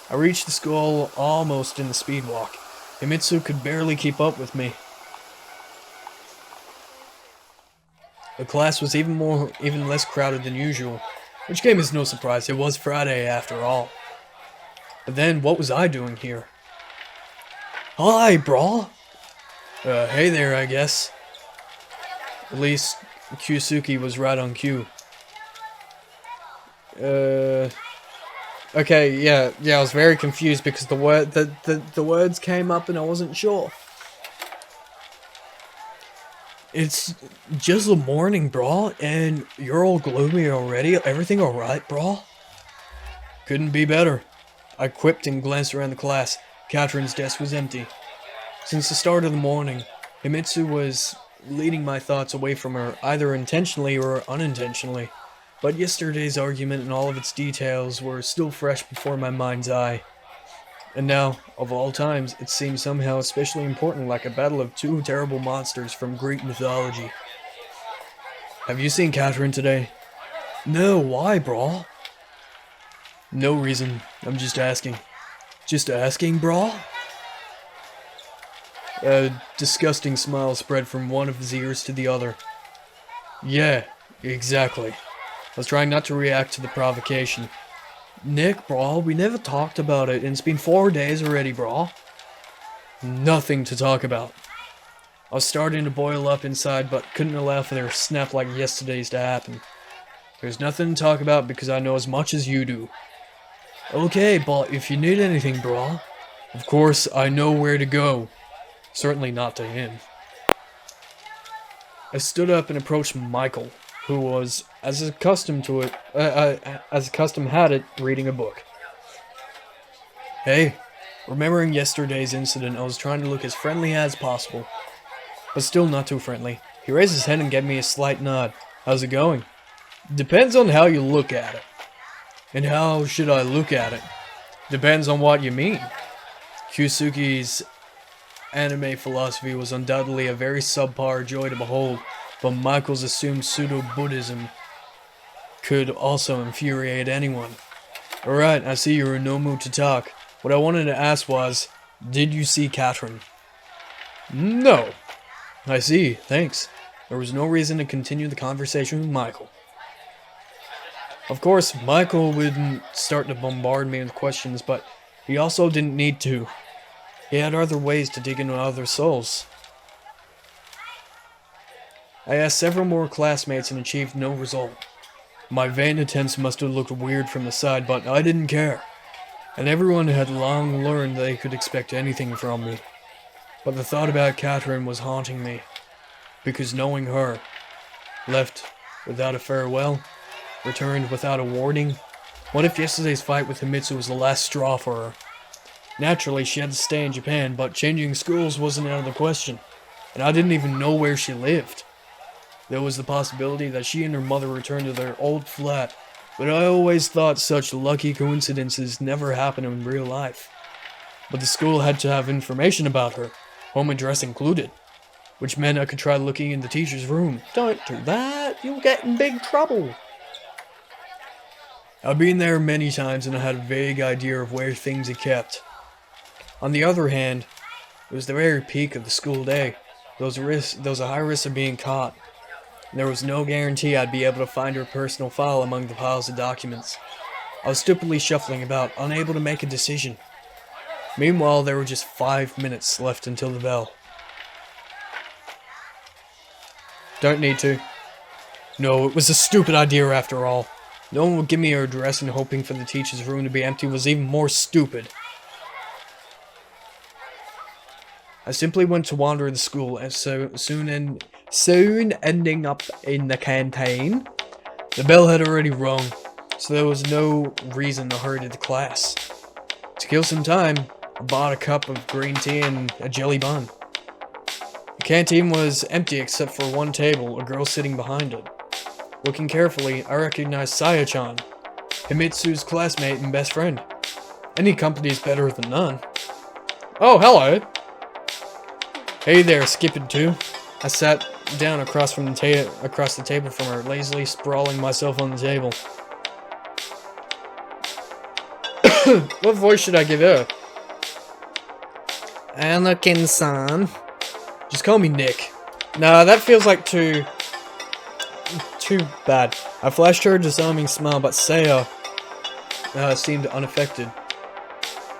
I reached the school almost in the speed walk. Himitsu could barely keep up with me. The class was even less crowded than usual, which came as no surprise. It was Friday after all. But then, what was I doing here? Hi, brah! Hey there, I guess. At least, Kyusuke was right on cue. Okay, yeah, I was very confused because the words came up and I wasn't sure. It's just the morning, brah, and you're all gloomy already. Everything alright, brah? Couldn't be better. I quipped and glanced around the class. Catherine's desk was empty. Since the start of the morning, Himitsu was leading my thoughts away from her, either intentionally or unintentionally. But yesterday's argument and all of its details were still fresh before my mind's eye. And now, of all times, it seemed somehow especially important, like a battle of two terrible monsters from Greek mythology. Have you seen Catherine today? No, why, brah? No reason, I'm just asking. Just asking, brah? A disgusting smile spread from one of his ears to the other. Yeah, exactly. I was trying not to react to the provocation. Nick, brah, we never talked about it, and it's been 4 days already, brah. Nothing to talk about. I was starting to boil up inside, but couldn't allow for their snap like yesterday's to happen. There's nothing to talk about because I know as much as you do. Okay, but if you need anything, brah, of course I know where to go. Certainly not to him. I stood up and approached Michael, who was, as his custom had it, reading a book. Hey, remembering yesterday's incident, I was trying to look as friendly as possible, but still not too friendly. He raised his head and gave me a slight nod. How's it going? Depends on how you look at it. And how should I look at it? Depends on what you mean. Kyusuke's anime philosophy was undoubtedly a very subpar joy to behold, but Michael's assumed pseudo-Buddhism could also infuriate anyone. Alright, I see you're in no mood to talk. What I wanted to ask was, did you see Catherine? No. I see, thanks. There was no reason to continue the conversation with Michael. Of course, Michael wouldn't start to bombard me with questions, but he also didn't need to. He had other ways to dig into other souls. I asked several more classmates and achieved no result. My vain attempts must have looked weird from the side, but I didn't care. And everyone had long learned they could expect anything from me. But the thought about Catherine was haunting me. Because knowing her, left without a farewell, returned without a warning, what if yesterday's fight with Himitsu was the last straw for her? Naturally, she had to stay in Japan, but changing schools wasn't out of the question. And I didn't even know where she lived. There was the possibility that she and her mother returned to their old flat, but I always thought such lucky coincidences never happen in real life. But the school had to have information about her, home address included, which meant I could try looking in the teacher's room. Don't do that, you'll get in big trouble. I've been there many times and I had a vague idea of where things are kept. On the other hand, it was the very peak of the school day. There was a high risk of being caught. And there was no guarantee I'd be able to find her personal file among the piles of documents. I was stupidly shuffling about, unable to make a decision. Meanwhile, there were just 5 minutes left until the bell. Don't need to. No, it was a stupid idea after all. No one would give me her address, and hoping for the teacher's room to be empty was even more stupid. I simply went to wander the school, and soon ending up in the canteen. The bell had already rung, so there was no reason to hurry to the class. To kill some time, I bought a cup of green tea and a jelly bun. The canteen was empty except for one table, a girl sitting behind it. Looking carefully, I recognized Saya-chan, Himitsu's classmate and best friend. Any company is better than none. Oh, hello! Hey there, skipping too. I sat down across the table from her, lazily sprawling myself on the table. What voice should I give her? Anakin-san. Just call me Nick. Nah, that feels like too bad. I flashed her a disarming smile, but Saya seemed unaffected.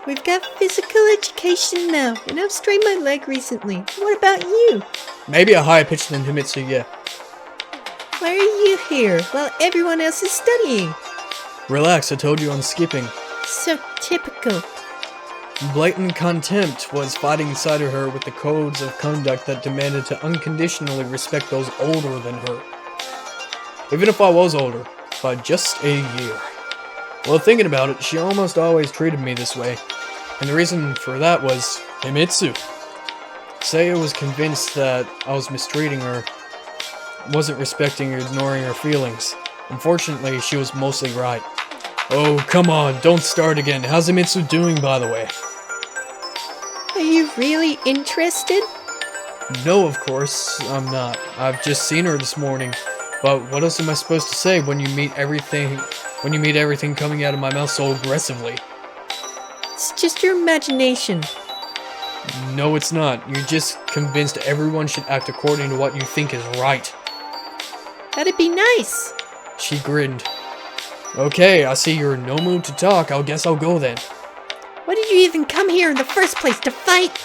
We've got physical education now, and I've strained my leg recently. What about you? Maybe a higher pitch than Himitsu, yeah. Why are you here while everyone else is studying? Relax, I told you I'm skipping. So typical. Blatant contempt was fighting inside of her with the codes of conduct that demanded to unconditionally respect those older than her. Even if I was older, by just a year. Well, thinking about it, she almost always treated me this way, and the reason for that was Himitsu. Saya was convinced that I was mistreating her, wasn't respecting or ignoring her feelings. Unfortunately, she was mostly right. Oh, come on, don't start again. How's Himitsu doing, by the way? Are you really interested? No, of course, I'm not. I've just seen her this morning. But what else am I supposed to say when you meet everything coming out of my mouth so aggressively? It's just your imagination. No, it's not. You're just convinced everyone should act according to what you think is right. That'd be nice. She grinned. Okay, I see you're in no mood to talk. I guess I'll go then. Why did you even come here in the first place, to fight?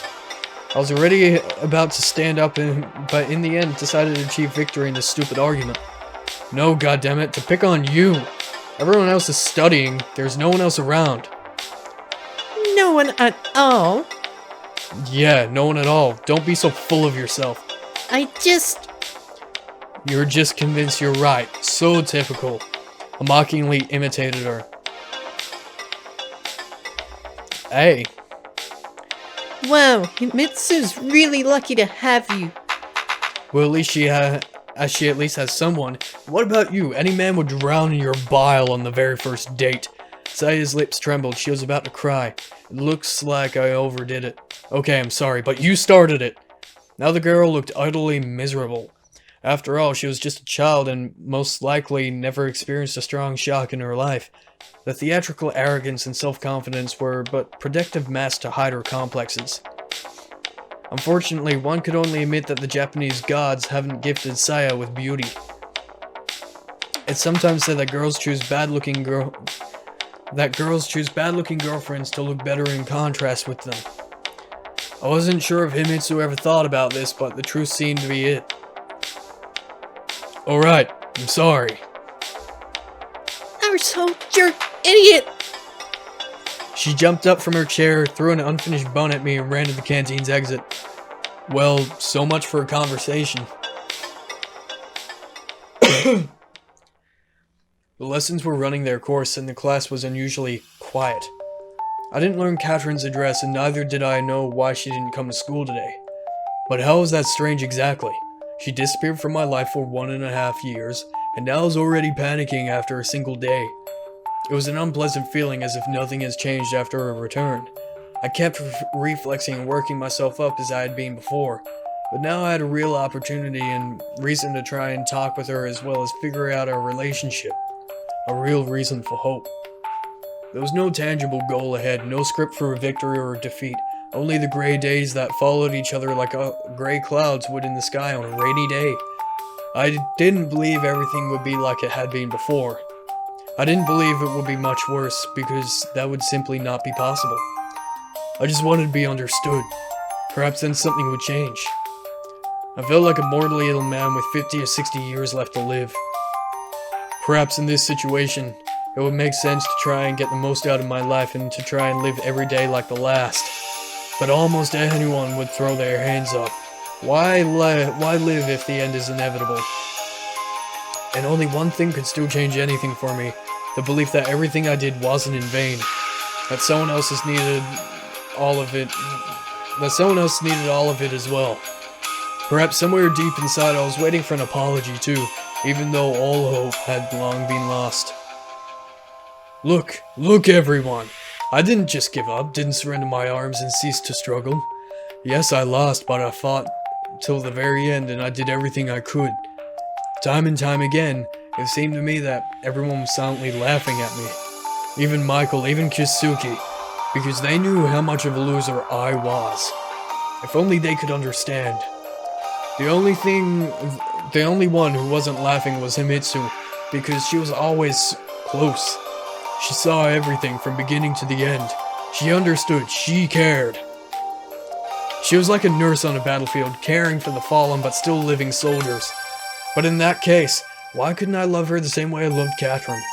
I was already about to stand up, but in the end decided to achieve victory in this stupid argument. No, goddammit, to pick on you. Everyone else is studying. There's no one else around. No one at all? Yeah, no one at all. Don't be so full of yourself. You're just convinced you're right. So typical. I mockingly imitated her. Hey. Wow, Himitsu's really lucky to have you. Well, at least she at least has someone. What about you? Any man would drown in your bile on the very first date. Saya's lips trembled. She was about to cry. It looks like I overdid it. Okay, I'm sorry, but you started it. Now the girl looked utterly miserable. After all, she was just a child and most likely never experienced a strong shock in her life. The theatrical arrogance and self-confidence were but protective masks to hide her complexes. Unfortunately, one could only admit that the Japanese gods haven't gifted Saya with beauty. It's sometimes said that girls choose bad-looking girlfriends to look better in contrast with them. I wasn't sure if Himitsu ever thought about this, but the truth seemed to be it. Alright, I'm sorry. Arsehole, jerk, idiot! She jumped up from her chair, threw an unfinished bun at me, and ran to the canteen's exit. Well, so much for a conversation. The lessons were running their course, and the class was unusually quiet. I didn't learn Catherine's address, and neither did I know why she didn't come to school today. But how was that strange exactly? She disappeared from my life for 1.5 years, and now is already panicking after a single day. It was an unpleasant feeling, as if nothing has changed after her return. I kept reflexing and working myself up as I had been before, but now I had a real opportunity and reason to try and talk with her as well as figure out our relationship. A real reason for hope. There was no tangible goal ahead, no script for a victory or a defeat, only the gray days that followed each other like gray clouds would in the sky on a rainy day. I didn't believe everything would be like it had been before. I didn't believe it would be much worse, because that would simply not be possible. I just wanted to be understood. Perhaps then something would change. I felt like a mortally ill man with 50 or 60 years left to live. Perhaps in this situation, it would make sense to try and get the most out of my life and to try and live every day like the last. But almost anyone would throw their hands up. Why live if the end is inevitable? And only one thing could still change anything for me. The belief that everything I did wasn't in vain. That someone else needed all of it. That someone else needed all of it as well. Perhaps somewhere deep inside I was waiting for an apology too, even though all hope had long been lost. Look everyone! I didn't just give up, didn't surrender my arms and cease to struggle. Yes, I lost, but I fought till the very end and I did everything I could. Time and time again, it seemed to me that everyone was silently laughing at me. Even Michael, even Kisuki, because they knew how much of a loser I was. If only they could understand. The only one who wasn't laughing was Himitsu, because she was always close. She saw everything from beginning to the end. She understood, she cared. She was like a nurse on a battlefield, caring for the fallen but still living soldiers. But in that case, why couldn't I love her the same way I loved Catherine?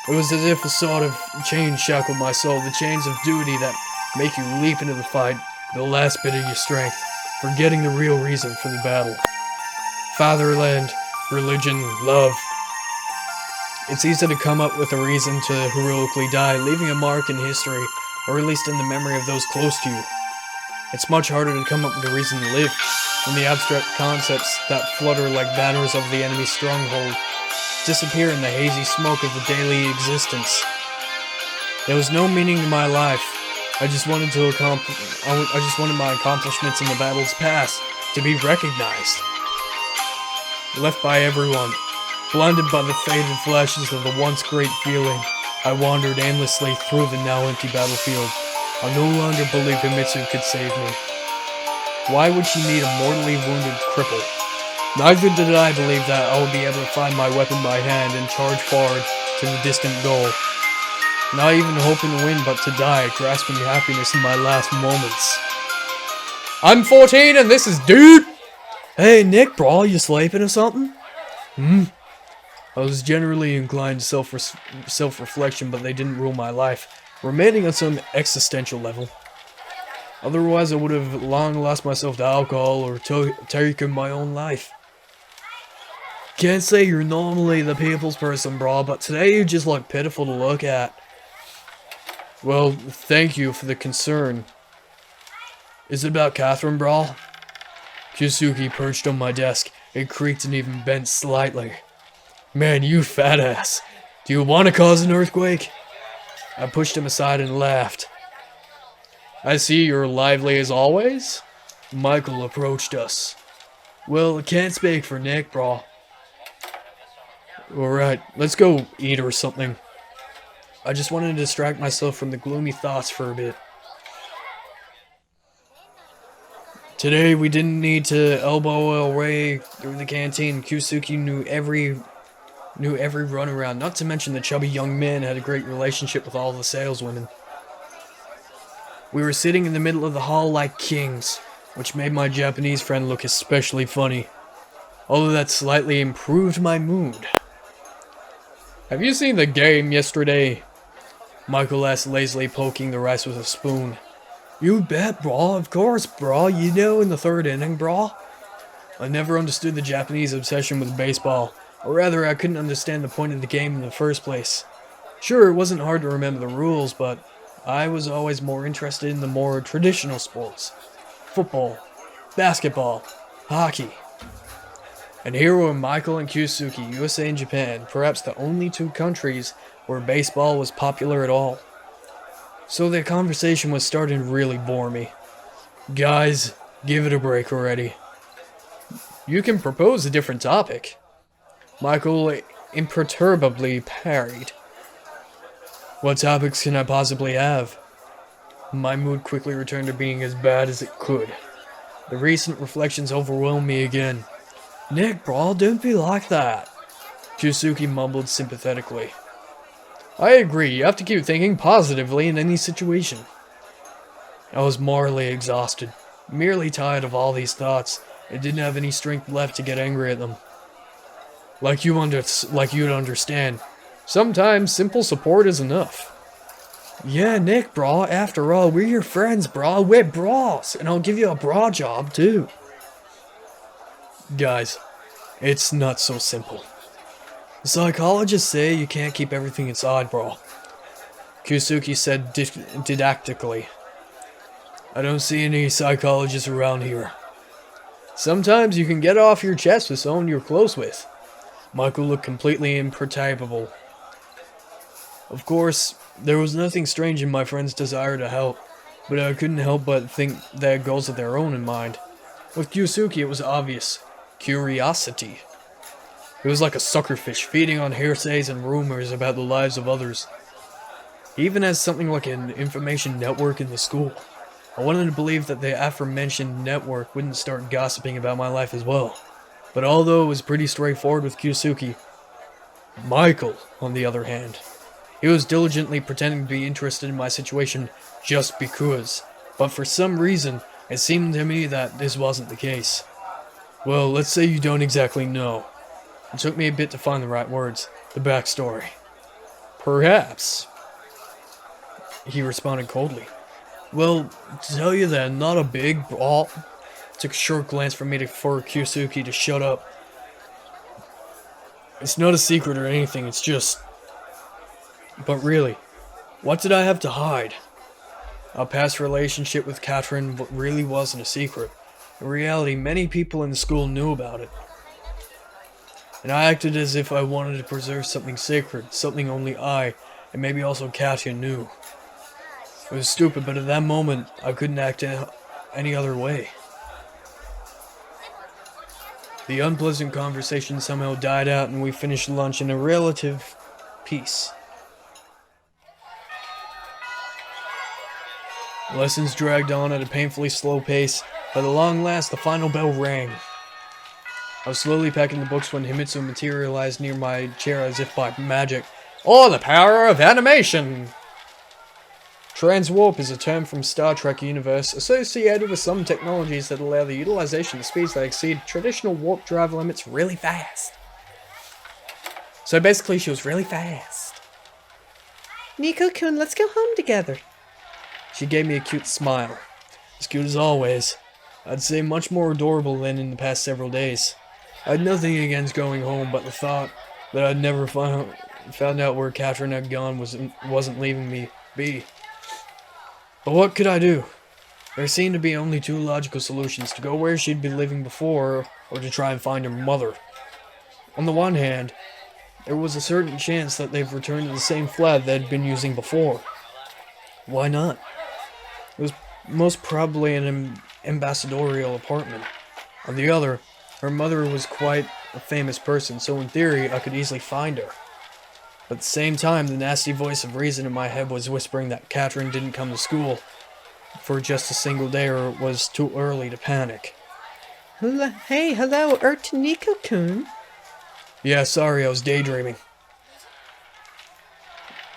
It was as if a sort of chain shackled my soul, the chains of duty that make you leap into the fight, the last bit of your strength, forgetting the real reason for the battle. Fatherland, religion, love. It's easy to come up with a reason to heroically die, leaving a mark in history, or at least in the memory of those close to you. It's much harder to come up with a reason to live, when the abstract concepts that flutter like banners over the enemy's stronghold disappear in the hazy smoke of the daily existence. There was no meaning to my life. I just wanted my accomplishments in the battles past to be recognized. Left by everyone, blinded by the faded flashes of the once great feeling, I wandered aimlessly through the now empty battlefield. I no longer believed Himitsu could save me. Why would she need a mortally wounded cripple? Neither did I believe that I would be able to find my weapon by hand and charge forward to the distant goal. Not even hoping to win, but to die, grasping happiness in my last moments. I'm 14 and this is Dude! Hey Nick, bro, you sleeping or something? I was generally inclined to self-reflection, but they didn't rule my life, remaining on some existential level. Otherwise, I would have long lost myself to alcohol or taken my own life. Can't say you're normally the people's person, bro, but today you just look pitiful to look at. Well, thank you for the concern. Is it about Catherine, bro? Kisuki perched on my desk. It creaked and even bent slightly. Man, you fat ass. Do you want to cause an earthquake? I pushed him aside and laughed. I see you're lively as always. Michael approached us. Well, I can't speak for Nick, bro. Alright, let's go eat or something. I just wanted to distract myself from the gloomy thoughts for a bit. Today we didn't need to elbow our way through the canteen. Kyusuke knew every runaround, not to mention the chubby young man had a great relationship with all the saleswomen. We were sitting in the middle of the hall like kings, which made my Japanese friend look especially funny, although that slightly improved my mood. Have you seen the game yesterday? Michael asked, lazily poking the rice with a spoon. You bet, brah. Of course, brah. You know, in the third inning, brah. I never understood the Japanese obsession with baseball, or rather, I couldn't understand the point of the game in the first place. Sure, it wasn't hard to remember the rules, but I was always more interested in the more traditional sports. Football, basketball, hockey. And here were Michael and Kyusuke, USA and Japan, perhaps the only two countries where baseball was popular at all. So their conversation was starting to really bore me. Guys, give it a break already. You can propose a different topic. Michael imperturbably parried. What topics can I possibly have? My mood quickly returned to being as bad as it could. The recent reflections overwhelmed me again. Nick, bro, don't be like that. Kyusuke mumbled sympathetically. I agree, you have to keep thinking positively in any situation. I was morally exhausted, merely tired of all these thoughts, and didn't have any strength left to get angry at them. Like you'd understand, sometimes simple support is enough. Yeah, Nick, brah, after all, we're your friends, brah, we're bras, and I'll give you a bra job, too. Guys, it's not so simple. The psychologists say you can't keep everything inside, brah. Kyusuke said didactically. I don't see any psychologists around here. Sometimes you can get off your chest with someone you're close with. Michael looked completely imperturbable. Of course, there was nothing strange in my friend's desire to help, but I couldn't help but think they had goals of their own in mind. With Kyusuke, it was obvious. Curiosity. He was like a suckerfish, feeding on hearsays and rumors about the lives of others. He even has something like an information network in the school. I wanted to believe that the aforementioned network wouldn't start gossiping about my life as well. But although it was pretty straightforward with Kyusuke, Michael, on the other hand, he was diligently pretending to be interested in my situation just because. But for some reason, it seemed to me that this wasn't the case. Well, let's say you don't exactly know. It took me a bit to find the right words, the backstory. Perhaps, he responded coldly. Well, to tell you that I'm not a big ball. Took a short glance for Kyusuke to shut up. It's not a secret or anything, it's just... But really, what did I have to hide? Our past relationship with Xaphan really wasn't a secret. In reality, many people in the school knew about it. And I acted as if I wanted to preserve something sacred, something only I, and maybe also Katya, knew. It was stupid, but at that moment, I couldn't act any other way. The unpleasant conversation somehow died out, and we finished lunch in a relative peace. Lessons dragged on at a painfully slow pace, but at long last the final bell rang. I was slowly packing the books when Himitsu materialized near my chair as if by magic. Oh, the power of animation! Transwarp is a term from Star Trek universe associated with some technologies that allow the utilization of speeds that exceed traditional warp drive limits really fast. So basically, she was really fast. Nico-kun, let's go home together. She gave me a cute smile. As cute as always. I'd say much more adorable than in the past several days. I had nothing against going home, but the thought that I'd never found out where Xaphan had gone wasn't leaving me be. But what could I do? There seemed to be only two logical solutions, to go where she'd been living before, or to try and find her mother. On the one hand, there was a certain chance that they've returned to the same flat they'd been using before. Why not? It was most probably an ambassadorial apartment. On the other, her mother was quite a famous person, so in theory, I could easily find her. But at the same time, the nasty voice of reason in my head was whispering that Catherine didn't come to school for just a single day or it was too early to panic. Hello, Nico-kun. Yeah, sorry, I was daydreaming.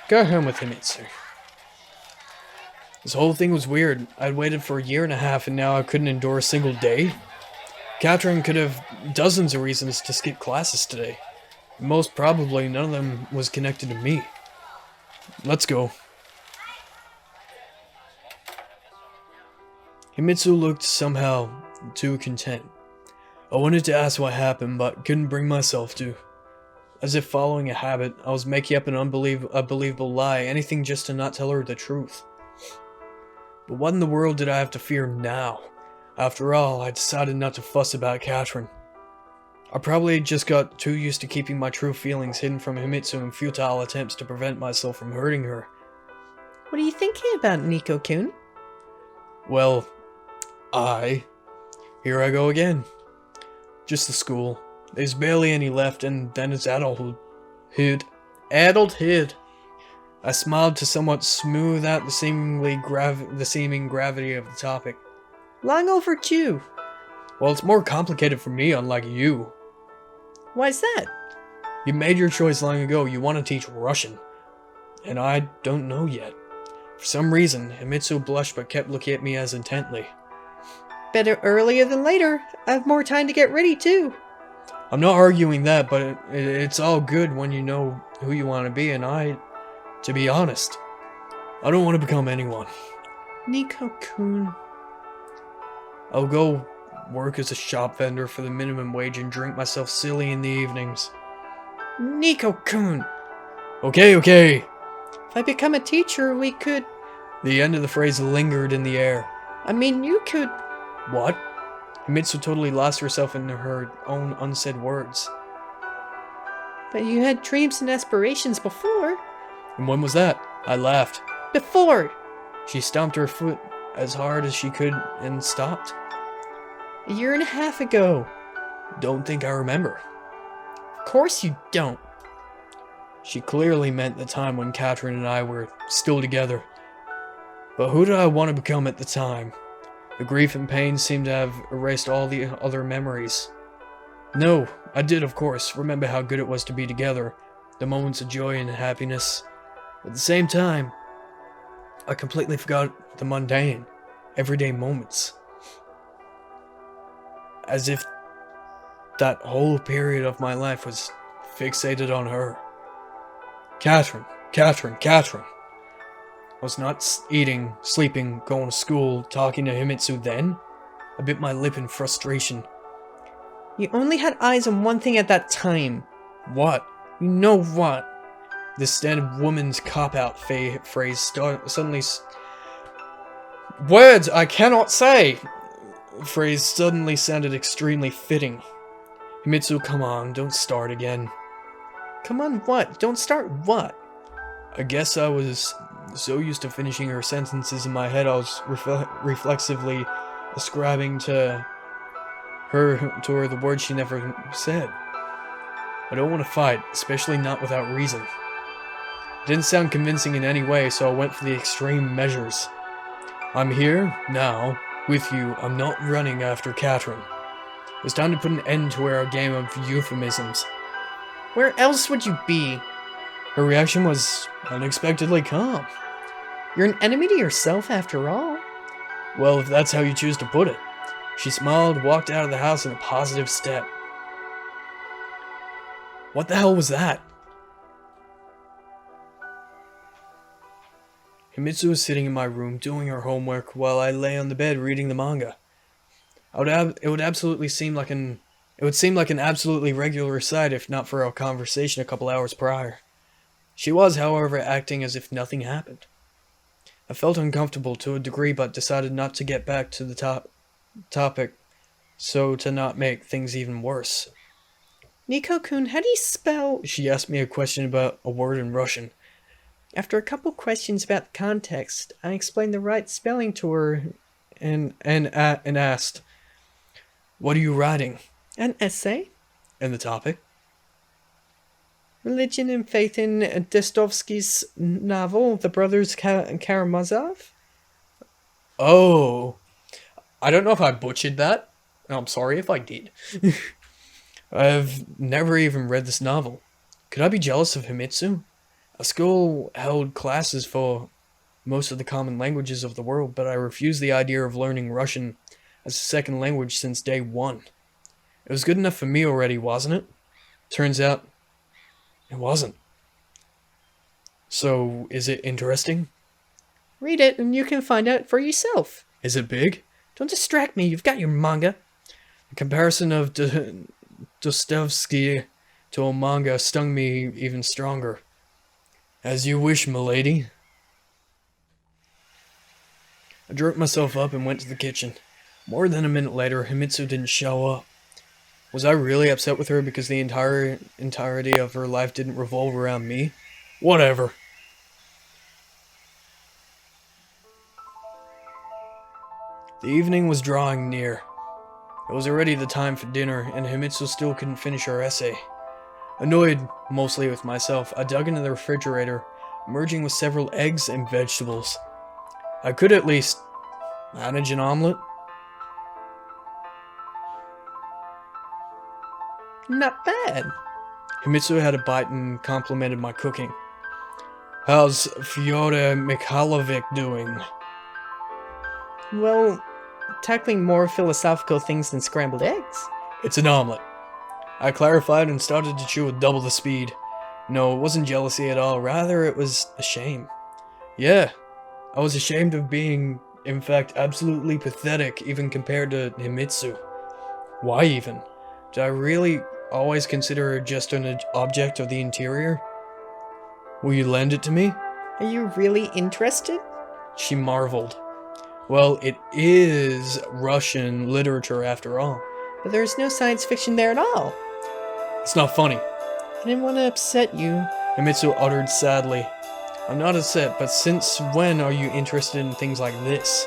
Go home with Himitsu. This whole thing was weird. I'd waited for a year and a half and now I couldn't endure a single day. Catherine could have dozens of reasons to skip classes today. Most probably none of them was connected to me. Let's go. Himitsu looked somehow too content. I wanted to ask what happened, but couldn't bring myself to. As if following a habit, I was making up a believable lie, anything just to not tell her the truth. But what in the world did I have to fear now? After all, I decided not to fuss about Catherine. I probably just got too used to keeping my true feelings hidden from Himitsu in futile attempts to prevent myself from hurting her. What are you thinking about, Nico-kun? Well, here I go again. Just the school. There's barely any left, and then it's adulthood. Adulthood. I smiled to somewhat smooth out the seeming gravity of the topic. Long overdue. Well, it's more complicated for me, unlike you. Why's that? You made your choice long ago. You want to teach Russian. And I don't know yet. For some reason, Himitsu blushed but kept looking at me as intently. Better earlier than later. I have more time to get ready, too. I'm not arguing that, but it's all good when you know who you want to be, and to be honest, I don't want to become anyone. Nico-kun. I'll go work as a shop vendor for the minimum wage and drink myself silly in the evenings. Nico-kun. Okay. If I become a teacher, we could... The end of the phrase lingered in the air. I mean, you could... What? Himitsu totally lost herself in her own unsaid words. But you had dreams and aspirations before. And when was that? I laughed. Before! She stomped her foot as hard as she could and stopped. A year and a half ago. Don't think I remember. Of course you don't. She clearly meant the time when Catherine and I were still together. But who did I want to become at the time? The grief and pain seemed to have erased all the other memories. No, I did, of course, remember how good it was to be together, the moments of joy and happiness. At the same time, I completely forgot the mundane, everyday moments. As if that whole period of my life was fixated on her. Catherine. I was not eating, sleeping, going to school, talking to Himitsu then. I bit my lip in frustration. You only had eyes on one thing at that time. What? You know what? This standard woman's cop-out phrase suddenly... Words I cannot say! Phrase suddenly sounded extremely fitting. Himitsu, come on, don't start again. Come on, what? Don't start what? I guess I was so used to finishing her sentences in my head, I was reflexively ascribing to her the words she never said. I don't want to fight, especially not without reason. It didn't sound convincing in any way, so I went for the extreme measures. I'm here, now, with you. I'm not running after Catherine. It was time to put an end to our game of euphemisms. Where else would you be? Her reaction was unexpectedly calm. You're an enemy to yourself, after all. Well, if that's how you choose to put it. She smiled, walked out of the house in a positive step. What the hell was that? Himitsu was sitting in my room doing her homework while I lay on the bed reading the manga. It would seem like an absolutely regular sight if not for our conversation a couple hours prior. She was, however, acting as if nothing happened. I felt uncomfortable to a degree, but decided not to get back to the topic, so to not make things even worse. Nico-kun, how do you spell... She asked me a question about a word in Russian. After a couple questions about the context, I explained the right spelling to her and asked, "What are you writing?" An essay? And the topic? Religion and faith in Dostoevsky's novel, The Brothers Karamazov? Oh, I don't know if I butchered that. I'm sorry if I did. I've never even read this novel. Could I be jealous of Himitsu? Our school held classes for most of the common languages of the world, but I refused the idea of learning Russian as a second language since day one. It was good enough for me already, wasn't it? Turns out, it wasn't. So, is it interesting? Read it and you can find out for yourself. Is it big? Don't distract me, you've got your manga. The comparison of Dostoevsky to a manga stung me even stronger. As you wish, milady. I jerked myself up and went to the kitchen. More than a minute later, Himitsu didn't show up. Was I really upset with her because the entirety of her life didn't revolve around me? Whatever. The evening was drawing near. It was already the time for dinner, and Himitsu still couldn't finish her essay. Annoyed, mostly with myself, I dug into the refrigerator, emerging with several eggs and vegetables. I could at least manage an omelet. Not bad. Himitsu had a bite and complimented my cooking. How's Fyodor Mikhailovich doing? Well, tackling more philosophical things than scrambled eggs. It's an omelet. I clarified and started to chew at double the speed. No, it wasn't jealousy at all, rather it was a shame. Yeah, I was ashamed of being, in fact, absolutely pathetic even compared to Himitsu. Why even? Did I really always consider her just an object of the interior? Will you lend it to me? Are you really interested? She marveled. Well, it is Russian literature after all. But there's no science fiction there at all. It's not funny, I didn't want to upset you. Himitsu uttered sadly. I'm not upset, but since when are you interested in things like this?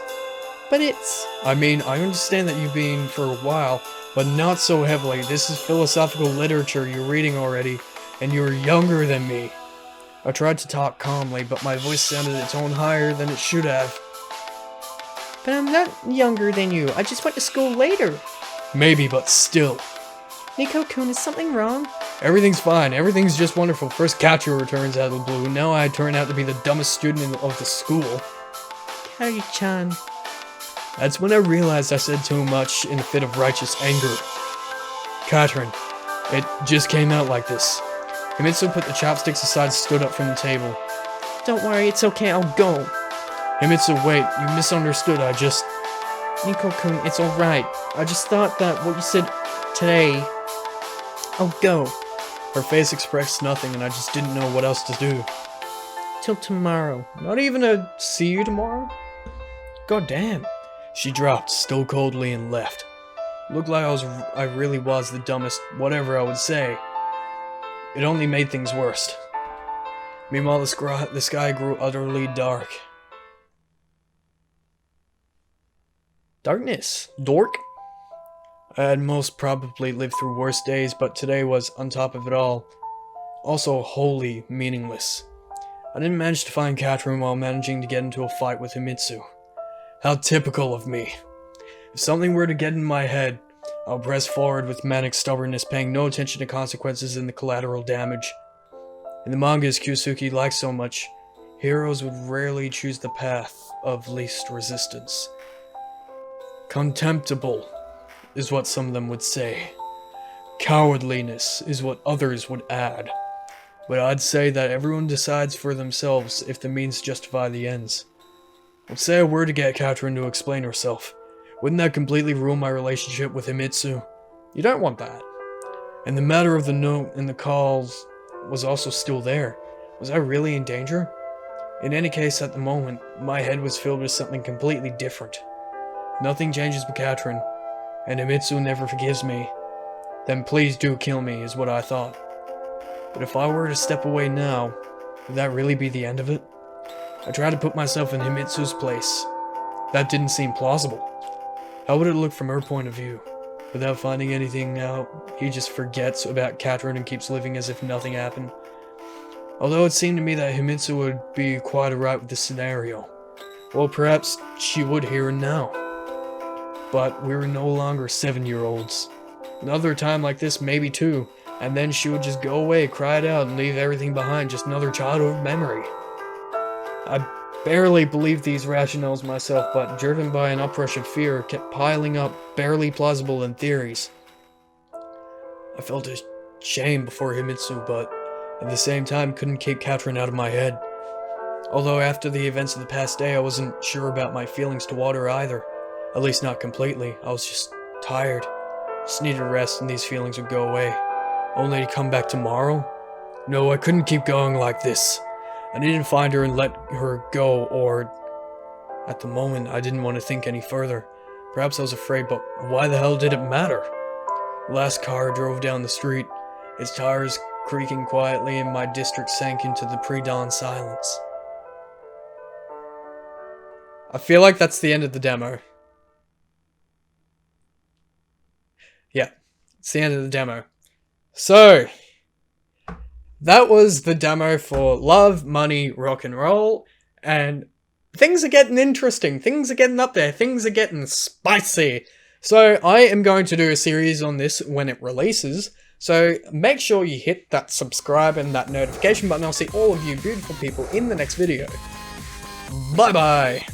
But it's... I mean, I understand that you've been for a while, but not so heavily. This is philosophical literature you're reading already, and you're younger than me. I tried to talk calmly, but my voice sounded a tone higher than it should have. But I'm not younger than you. I just went to school later. Maybe, but still. Nico-kun, is something wrong? Everything's fine. Everything's just wonderful. First Kachu returns out of the blue. Now I turn out to be the dumbest student of the school. Karu-chan. That's when I realized I said too much in a fit of righteous anger. Katrin, it just came out like this. Himitsu put the chopsticks aside and stood up from the table. Don't worry, it's okay, I'll go. Himitsu, wait, you misunderstood, Nico-kun, it's alright. I just thought that what you said today... I'll go. Her face expressed nothing and I just didn't know what else to do. Till tomorrow. Not even a see you tomorrow? God damn. She dropped, still coldly, and left. Looked like I really was the dumbest whatever I would say. It only made things worse. Meanwhile, the sky grew utterly dark. Darkness. Dork? I had most probably lived through worse days, but today was, on top of it all, also wholly meaningless. I didn't manage to find Katrin while managing to get into a fight with Himitsu. How typical of me. If something were to get in my head, I'll press forward with manic stubbornness, paying no attention to consequences and the collateral damage. In the mangas Kyusuke likes so much, heroes would rarely choose the path of least resistance. Contemptible is what some of them would say. Cowardliness is what others would add. But I'd say that everyone decides for themselves if the means justify the ends. Let's say I were to get Katrin to explain herself. Wouldn't that completely ruin my relationship with Himitsu? You don't want that. And the matter of the note and the calls was also still there. Was I really in danger? In any case, at the moment, my head was filled with something completely different. Nothing changes with Katrin, and Himitsu never forgives me. Then please do kill me, is what I thought. But if I were to step away now, would that really be the end of it? I tried to put myself in Himitsu's place. That didn't seem plausible. How would it look from her point of view? Without finding anything out, he just forgets about Katrin and keeps living as if nothing happened. Although it seemed to me that Himitsu would be quite alright with the scenario. Well, perhaps she would here and now. But we were no longer 7-year-olds. Another time like this, maybe 2, and then she would just go away, cry it out, and leave everything behind, just another childhood memory. I barely believed these rationales myself, but driven by an uprush of fear, kept piling up barely plausible in theories. I felt ashamed before Himitsu, but at the same time couldn't keep Xaphan out of my head. Although after the events of the past day, I wasn't sure about my feelings toward her either. At least not completely. I was just tired. Just needed rest and these feelings would go away. Only to come back tomorrow? No, I couldn't keep going like this. I needed to find her and let her go, or... At the moment, I didn't want to think any further. Perhaps I was afraid, but why the hell did it matter? The last car drove down the street, its tires creaking quietly, and my district sank into the pre-dawn silence. I feel like that's the end of the demo. Yeah, it's the end of the demo. So, that was the demo for Love, Money, Rock and Roll, and things are getting interesting, things are getting up there, things are getting spicy. So I am going to do a series on this when it releases, so make sure you hit that subscribe and that notification button. I'll see all of you beautiful people in the next video. Bye bye!